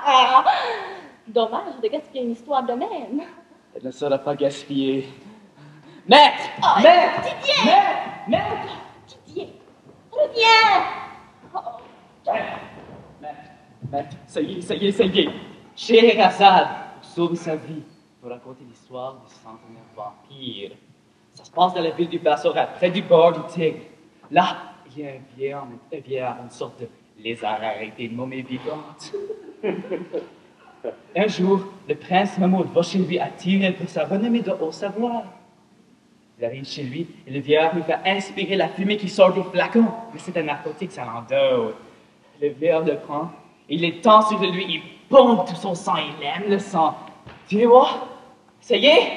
S2: criant. Dommage de gaspiller une histoire de même.
S6: Elle ne sera pas gaspillée. Maître!
S2: Oh,
S6: Maître!
S2: Didier!
S6: Maître!
S2: Didier, reviens! Oh,
S6: Maître, ça y est. Scheherazade, pour sauver sa vie, pour raconter l'histoire du centenaire vampire. Ça se passe dans la ville du Bassorat, près du bord du Tigre. Là, il y a un vieillard, une sorte de lézard arrêté, une momie vivante. Un jour, le prince Mahmoud va chez lui attiré pour sa renommée de haut savoir. Il arrive chez lui et le vieillard lui fait inspirer la fumée qui sort des flacons. Mais c'est un narcotique, ça l'endort. Le vieillard le prend, il l'étend sur lui, il pompe tout son sang, il aime le sang. Tu vois? Ça y est?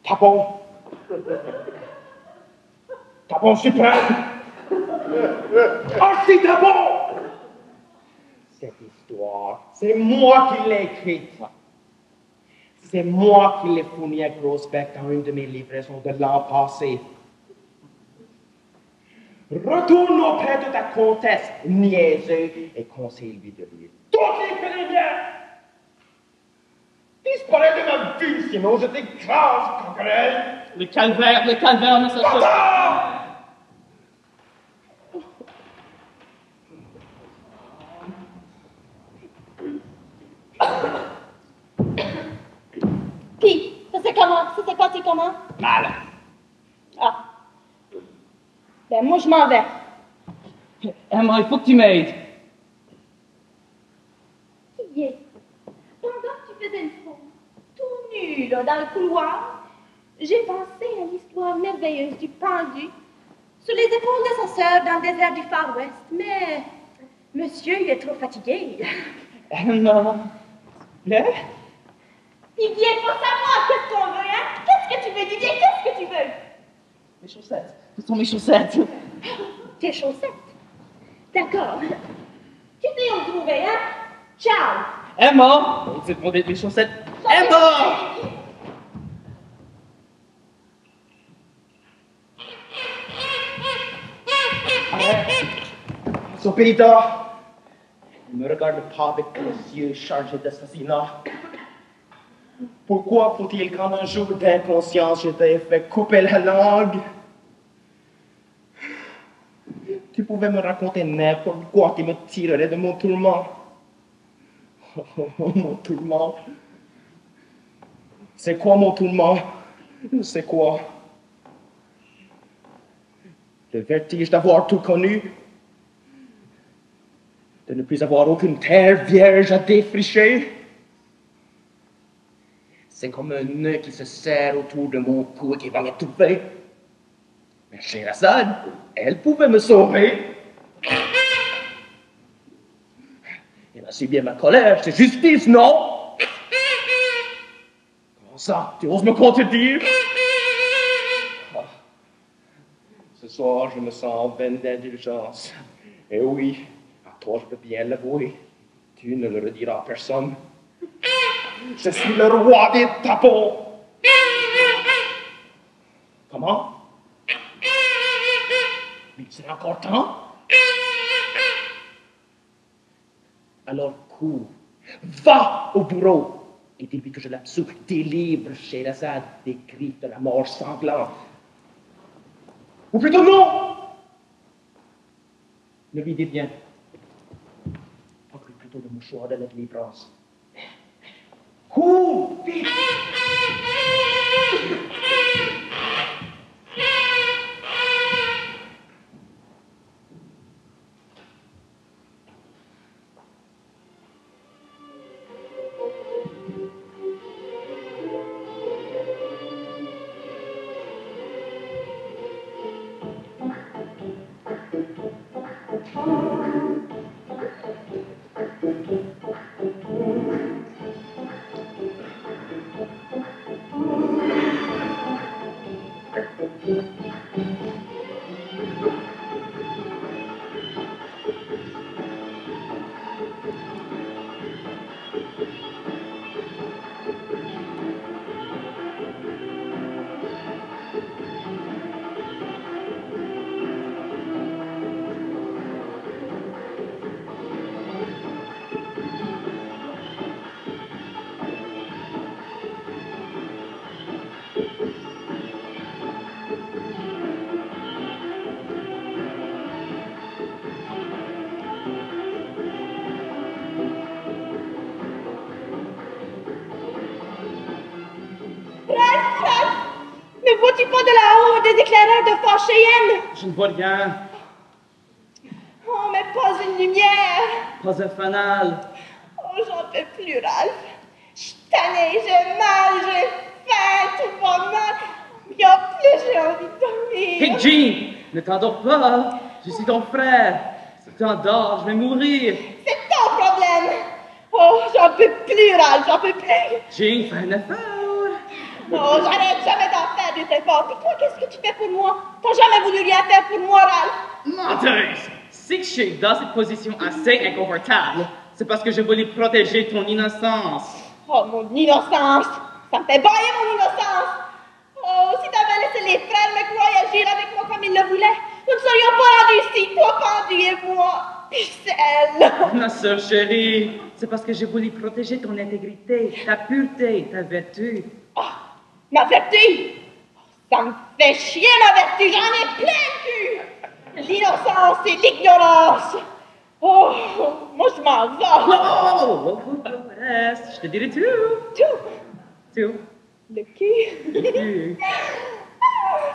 S7: Tapon suprême. Ah, c'est tapon! Cette histoire, c'est moi qui l'ai écrite. C'est moi qui l'ai fourni à Grossbeck dans une de mes livraisons de l'an passé. Retourne auprès de ta comtesse, niaiseux, et conseille-lui de lire toutes les préliminaires. Disparais de ma vue, sinon je t'écrase, coquerelle.
S6: Le calvaire ne s'achève pas.
S2: Puis, ça s'est passé comment?
S7: Mal.
S2: Ben, moi, je m'en vais.
S6: Emma, il faut que tu m'aides.
S2: Qui est? Pendant que tu faisais une pause, tout nu, là, dans le couloir, j'ai pensé à l'histoire merveilleuse du pendu sur les épaules de sa sœur dans le désert du Far West. Mais, monsieur, il est trop fatigué.
S6: Emma, là?
S2: Didier, il faut savoir qu'est-ce qu'on veut, hein? Qu'est-ce que tu veux, Didier? Qu'est-ce que tu veux?
S6: Mes chaussettes. Ce sont mes chaussettes.
S2: Tes chaussettes. D'accord. Tu sais où trouver, hein? Ciao!
S6: Emma! On s'est demandé mes chaussettes. Emma!
S5: Son pénitent, il me regarde pas avec les yeux chargés d'assassinat. Pourquoi faut-il qu'en un jour d'inconscience, je t'ai fait couper la langue? Tu pouvais me raconter n'importe quoi qui me tirerait de mon tourment. Oh, mon tourment. C'est quoi mon tourment? C'est quoi? Le vertige d'avoir tout connu? De ne plus avoir aucune terre vierge à défricher? C'est comme un nœud qui se serre autour de mon cou et qui va m'étouffer. Mais Scheherazade, elle pouvait me sauver. Elle a si bien ma colère, c'est justice, non? Comment ça, tu oses me contredire? Ah. Ce soir, je me sens pleine d'indulgence. Et oui, à toi, je peux bien l'avouer. Tu ne le rediras à personne. Je suis le roi des tapons. Comment? Mais c'est encore temps? Alors cours, va au bureau et dis-lui que je l'absous, délivre Scheherazade des griffes de la mort sanglante. Ou plutôt non! Ne lui dis rien. Offre-lui plutôt le mouchoir de la délivrance. Cours, vite!
S2: Ne vois-tu pas de là-haut des éclaireurs de Fort Cheyenne?
S6: Je ne vois rien.
S2: Oh, mais pas une lumière.
S6: Pas un fanal.
S2: Oh, j'en peux plus, Ralph. Je suis tannée, j'ai mal, j'ai faim, tout va mal. Il y a plus, j'ai envie de dormir.
S6: Hey, Jean, ne t'endors pas. Je suis ton frère. Si tu t'endors, je vais mourir.
S2: C'est ton problème. Oh, j'en peux plus, Ralph, j'en peux plus.
S6: Jean, fais un effort.
S2: Oh, j'arrête jamais d'en faire des efforts. Puis toi, qu'est-ce que tu fais pour moi? T'as jamais voulu rien faire pour moi, Ralph.
S6: Menteuse! Si je suis dans cette position assez inconfortable, c'est parce que je voulais protéger ton innocence.
S2: Oh, mon innocence! Ça me fait bailler, mon innocence! Oh, si t'avais laissé les frères McRoy agir avec moi comme ils le voulaient, nous ne serions pas rendus ici, toi pendu et moi. Pucelle!
S6: Ma sœur chérie, c'est parce que je voulais protéger ton intégrité, ta pureté, ta vertu.
S2: Oh, ma vertu! Ça me fait chier, ma vertu! J'en ai plein de cul! L'innocence et l'ignorance! Oh, moi je m'en vais!
S6: Reste, je te dirai tout.
S2: Tout!
S6: Tout.
S2: Le cul!
S6: Le cul.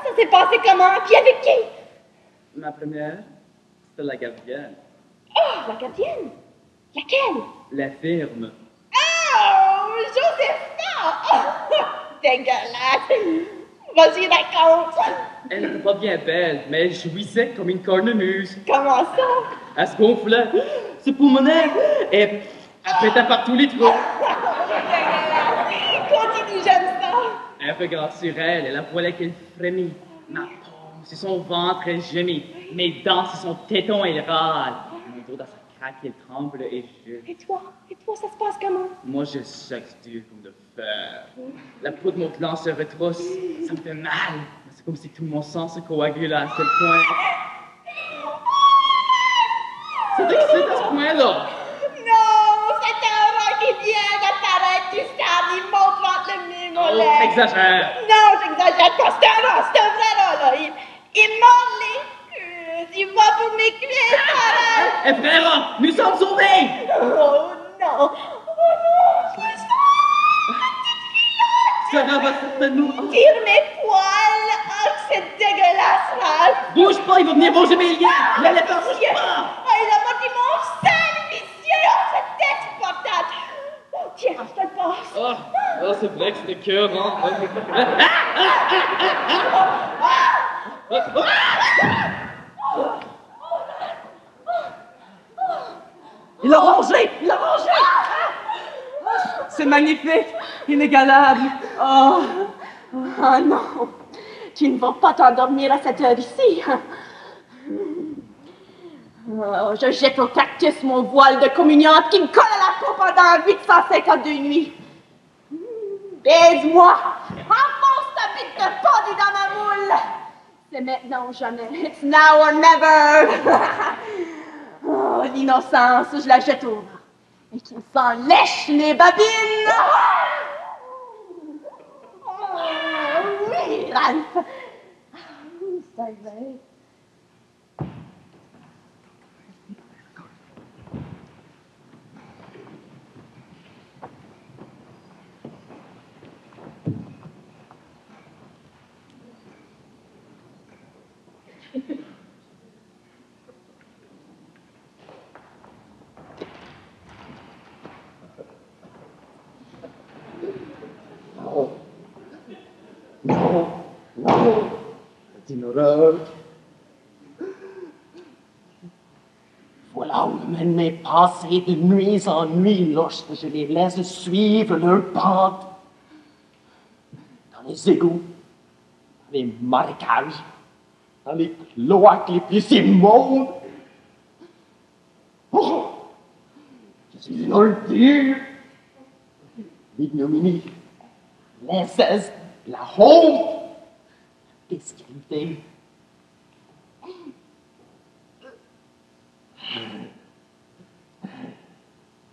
S2: Ça s'est passé comment? Qui avec qui?
S6: Ma première, c'était la gardienne.
S2: Oh, la gardienne? Laquelle?
S6: La firme.
S2: Oh, Josepha! Dégueulasse! Vas-y, raconte!
S6: Elle n'était pas bien belle, mais elle jouissait comme une cornemuse.
S2: Comment ça?
S6: Elle se gonflait, se pulmonait, et elle pétait partout les trous.
S2: Dégueulasse! Continue, j'aime ça!
S6: Un regard sur elle, et la voilait qu'elle frémit. Ma paume, sur son ventre, elle gémit. Mes dents, sur son téton, elle râle. Mon dos dans sa craque, elle tremble et jure.
S2: Et toi, ça se passe comment?
S6: Moi, je sexe dur comme de fer. La peau de mon gland se retrousse. Ça me fait mal. C'est comme si tout mon sang se coagulait à ce point. Ça t'excite à ce point-là?
S2: Non, cette horreur qui vient d'apparaître du sang, il monte entre le mur, mon
S6: Oh,
S2: lait.
S6: t'exagères.
S2: Non, j'exagère pas, c'est un vrai là. Il mord les cuisses, il va pour mes cuisses, pareil.
S6: Eh, frère, nous sommes sauvés!
S2: Oh non, je me sens,
S6: Sarah va certainement...
S2: tire mes poils, oh, c'est dégueulasse, Ralph.
S6: Bouge pas, il va venir manger mes liens! La lèvre, bouge pas!
S2: Oh, il a mordu mon sang, vicieux, oh, c'est insupportable. Oh, tiens, je te le passe.
S6: Oh, c'est vrai que c'était cœur, hein? Il l'a rangé! Il l'a rangé! C'est magnifique! Inégalable! Oh!
S2: Ah non, tu ne vas pas t'endormir à cette heure ici. Oh, je jette au cactus mon voile de communiante qui me colle à la peau pendant 852 nuits. Baise-moi, enfonce ta bite de pendue dans ma moule. C'est maintenant ou jamais. It's now or never. Oh, l'innocence, je la jette au vent. Et qui s'en lèche les babines. Oh, oui, Ralph. Ça va.
S5: Non, c'est une horreur. Voilà où me mènent mes pensées de nuit en nuit lorsque je les laisse suivre leur pente. Dans les égouts, dans les marécages, dans les cloaques les plus immondes. Oh, je suis une ordure. L'ignominie, l'inceste, la honte, la bestialité.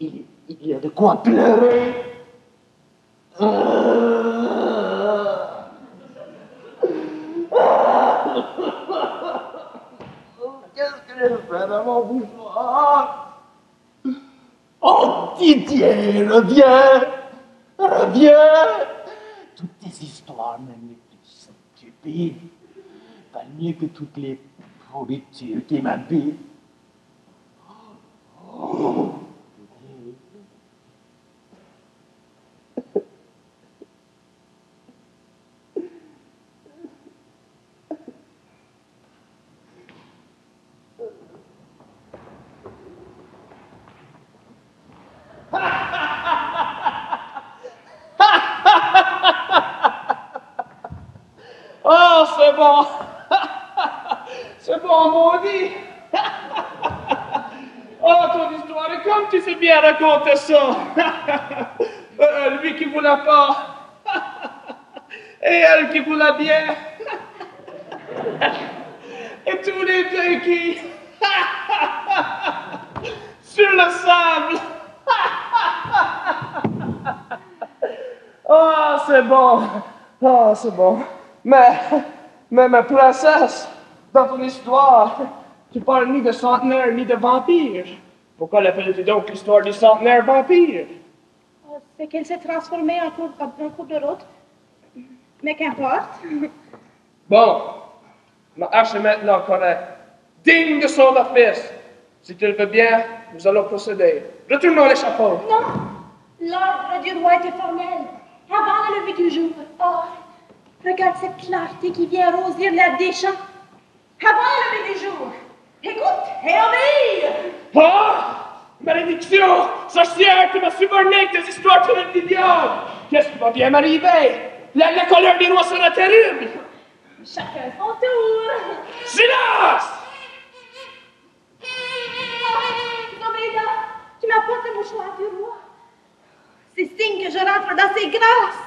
S5: Il y a de quoi pleurer. Qu'est-ce que je fais dans mon bougeoir? Oh, Didier, reviens! Reviens! Toutes tes histoires, même les plus stupides, valent mieux que toutes les pourritures qui m'habitent. Oh.
S7: Oh, c'est bon! C'est bon, maudit! Oh, ton histoire, et comme tu sais bien raconter ça! Lui qui vous l'a pas! Et elle qui vous l'a bien! Et tous les deux qui... sur le sable! Oh, c'est bon! Oh, c'est bon! Mais ma princesse, dans ton histoire, tu parles ni de centenaire ni de vampire. Pourquoi l'appelles-tu donc l'histoire du centenaire vampire?
S2: C'est qu'elle s'est transformée en cours de route. Mais qu'importe.
S7: Bon, ma hache est maintenant correcte. digne de son office. Si tu le veux bien, nous allons procéder. Retournons à l'échafaud.
S2: Non, l'ordre du roi était formel, avant le lever du jour. Oh, regarde cette clarté qui vient arroser l'herbe des champs, avant le lever du jour. Écoute et obéis.
S7: Ah! Malédiction! Sorcière, tu m'as suborné tes histoires tournent du diable! Qu'est-ce qui va bien m'arriver? La colère des rois sera terrible!
S2: Chacun son tour.
S7: Silence!
S2: Zobéida, tu m'apportes le mouchoir du roi. C'est signe que je rentre dans ses grâces.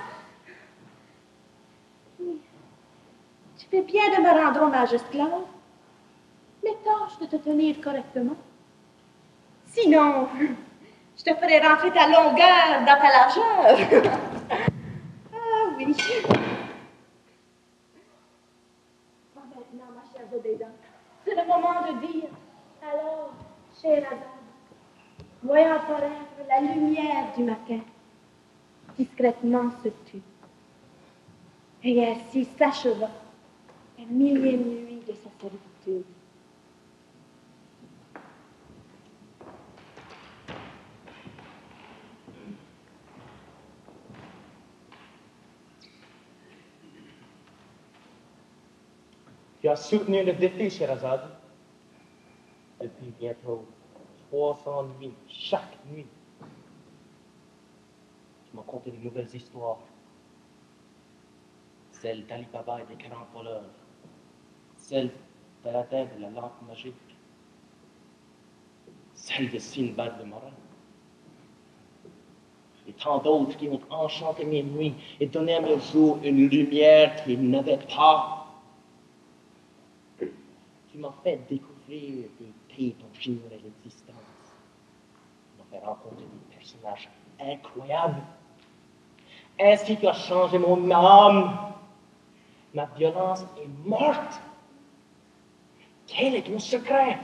S2: Tu fais bien de me rendre hommage, esclave. Mais tâche de te tenir correctement. Sinon, je te ferai rentrer ta longueur dans ta largeur. Ah oui. Ah, maintenant, ma chère Zobéida, c'est le moment de dire, alors, Scheherazade, voyant apparaître la lumière du matin, discrètement se tut. Et ainsi s'acheva la millième nuit de sa servitude.
S5: Tu as soutenu le défi, Scheherazade, depuis bientôt 300 nuits, chaque nuit. Tu m'as conté de nouvelles histoires. Celle d'Ali Baba et des 40 voleurs. Celle d'Aladin de la lampe magique. Celle de Sinbad le marin. Et tant d'autres qui ont enchanté mes nuits et donné à mes jours une lumière qu'ils n'avaient pas. Tu m'as fait découvrir des pays dont j'ignorais l'existence. Tu m'as fait rencontrer des personnages incroyables. Ainsi tu as changé mon âme. Ma violence est morte. Quel est ton secret?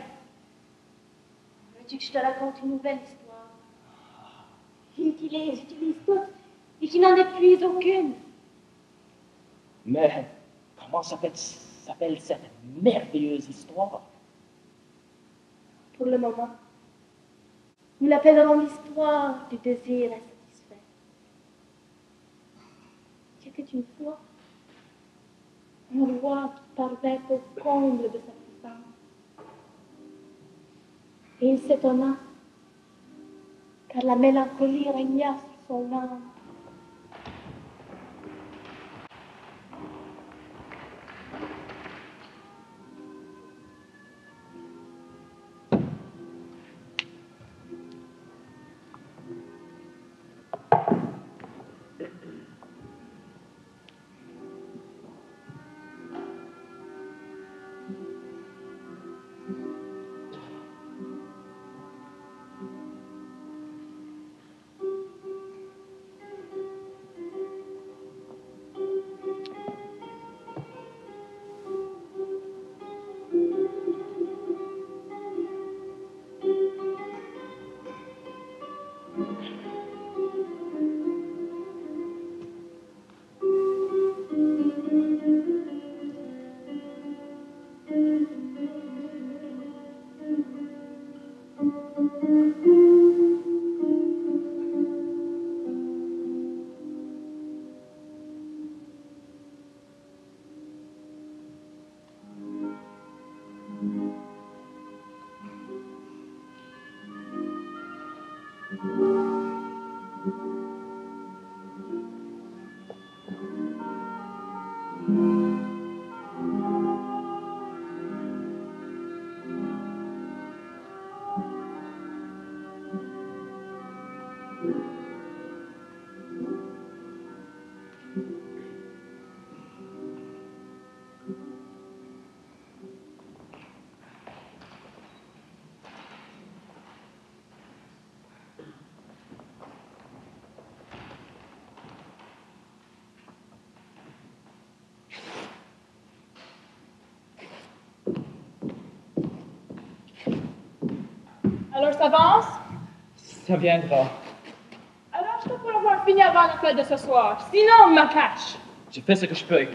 S2: Veux-tu que je te raconte une nouvelle histoire? J'utilise toutes, et qui n'en épuise aucune.
S5: Mais comment s'appelle cette merveilleuse histoire?
S2: Pour le moment, nous l'appellerons l'histoire du désir insatisfait. Il était une fois un roi qui parvint au comble de sa puissance. Et il s'étonna, car la mélancolie régna sur son âme.
S8: Alors, ça avance?
S6: Ça viendra.
S8: Alors, je dois avoir fini avant la fête de ce soir. Sinon, on me cache.
S6: Je fais ce que je peux.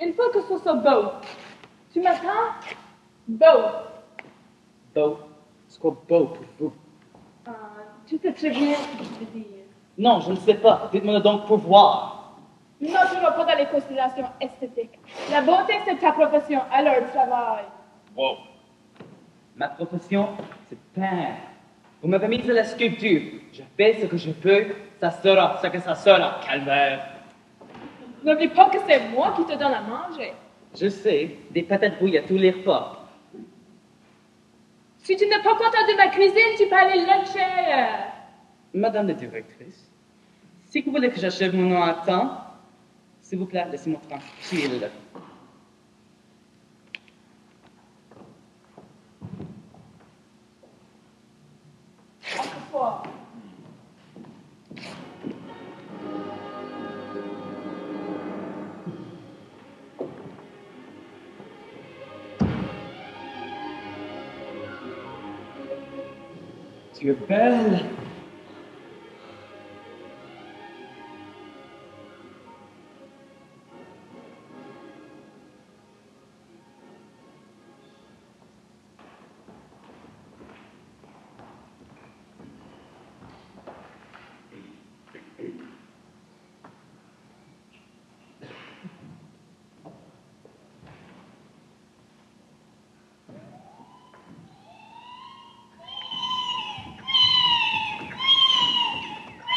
S8: Il faut que ce soit beau. Tu m'attends? Beau.
S6: Beau. C'est quoi beau pour vous?
S8: Tu sais très bien ce que je veux dire.
S6: Non, je ne sais pas. Dites-moi donc pour voir.
S8: Nous n'entrons pas dans les considérations esthétiques. La beauté, c'est ta profession, alors travail.
S6: Wow. Ma profession, c'est peindre. Vous m'avez mis à la sculpture. Je fais ce que je peux, ça sera ce que ça sera, calvaire.
S8: N'oublie pas que c'est moi qui te donne à manger.
S6: Je sais, des patates bouillies à tous les repas.
S8: Si tu n'es pas content de ma cuisine, tu peux aller luncher.
S6: Madame la directrice, si vous voulez que j'achève mon nom à temps, s'il vous plaît, laissez-moi tranquille.
S8: Assieds-toi.
S6: Tu es belle.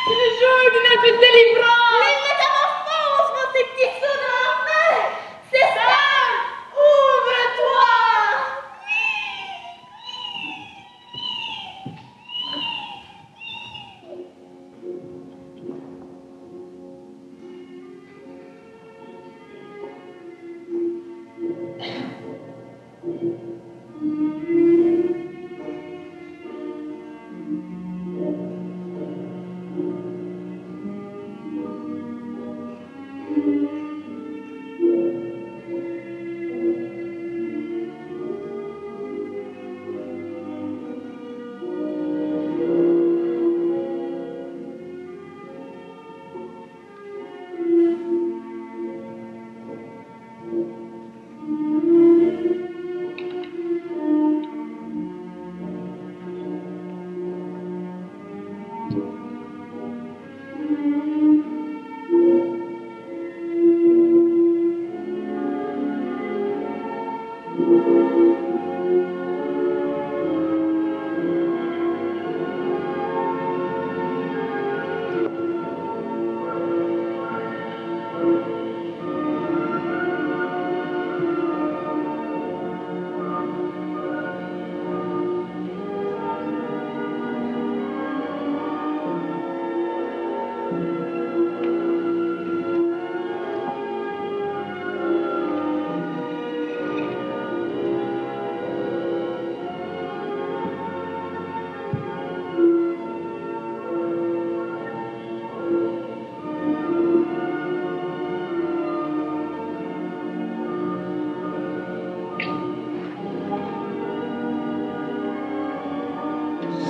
S8: C'est le jour de notre délivrance!
S2: Les métamorphoses vont se dissoudre enfin! C'est ça! Ouvre-toi!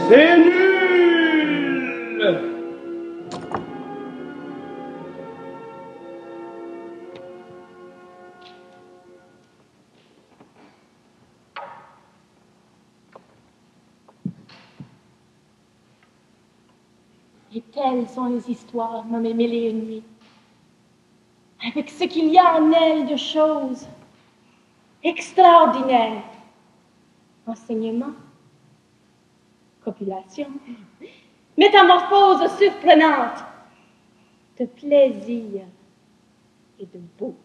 S7: C'est nul!
S2: Et telles sont les histoires nommées Mille et une nuits, avec ce qu'il y a en elles de choses extraordinaires. Enseignement, copulation, métamorphose surprenante, de plaisir et de beauté.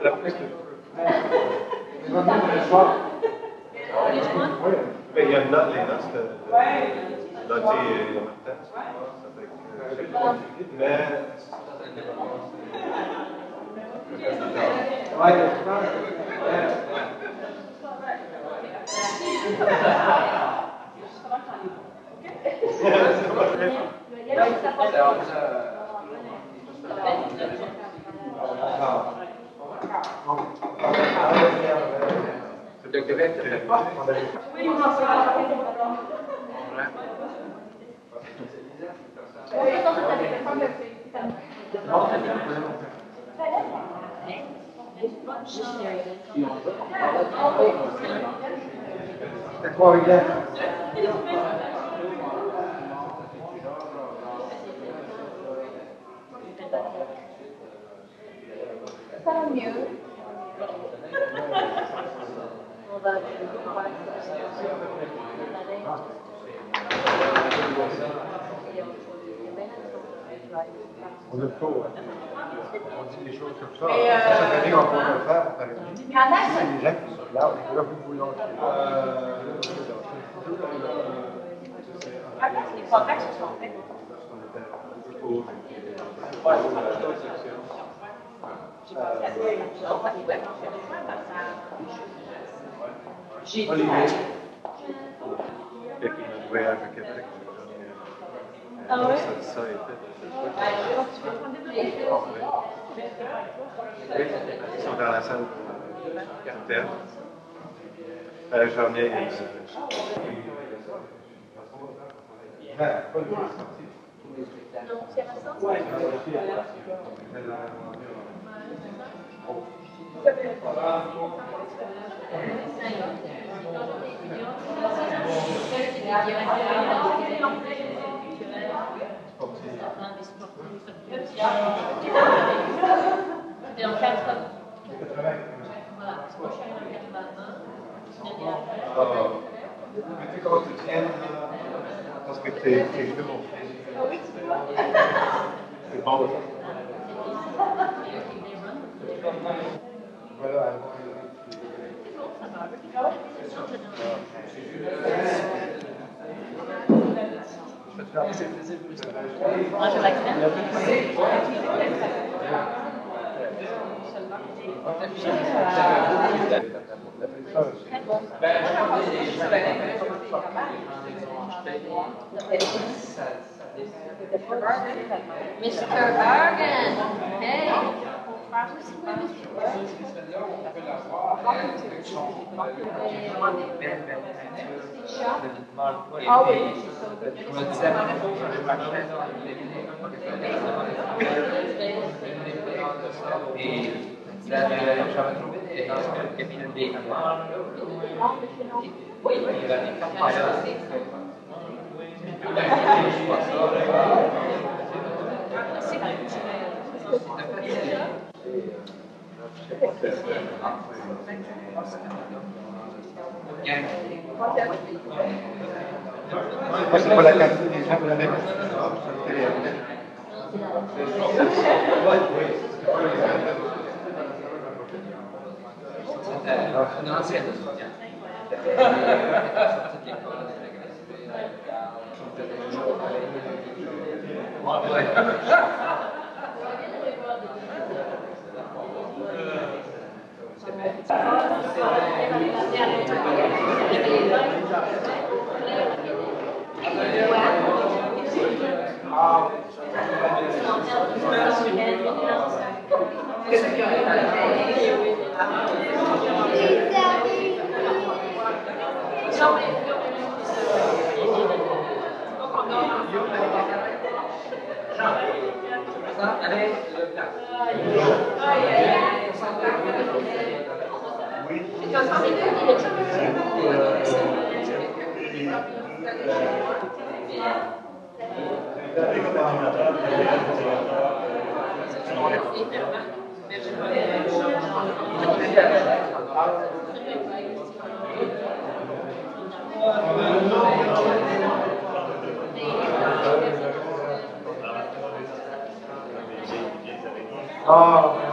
S4: La piste. Le soir. Mais il y a une note, les notes, noté le matin. Mais.
S1: Le Québec, tu fais pas.
S4: C'est quoi, William?
S2: Ça va mieux. On va
S4: On a pas, on dit des choses comme ça. Chaque année, on peut le faire. Les gens qui sont là, là, vous voulez
S2: les progrès se sont faits.
S4: Olivier. Quelqu'un qui voyage au Québec.
S2: Ah ouais?
S4: Ça a été. Ils sont dans la salle de théâtre. J'en ai.
S2: Non, c'est récent. C'était en 80. Voilà, parce que moi je suis arrivée en 81.
S4: Mais tu sais comment tu tiens parce que t'es genoux.
S2: Ah oui, tu vois.
S4: C'est bon. Voilà.
S2: Moi, je l'accepte. Très bon. Mr. Bergen. Hey. Ah oui.
S1: J'avais trouvé dans le cabinet des oui,
S4: C'est pas la quantité des gens de l'année.
S1: une ancienne étudiante. Ah,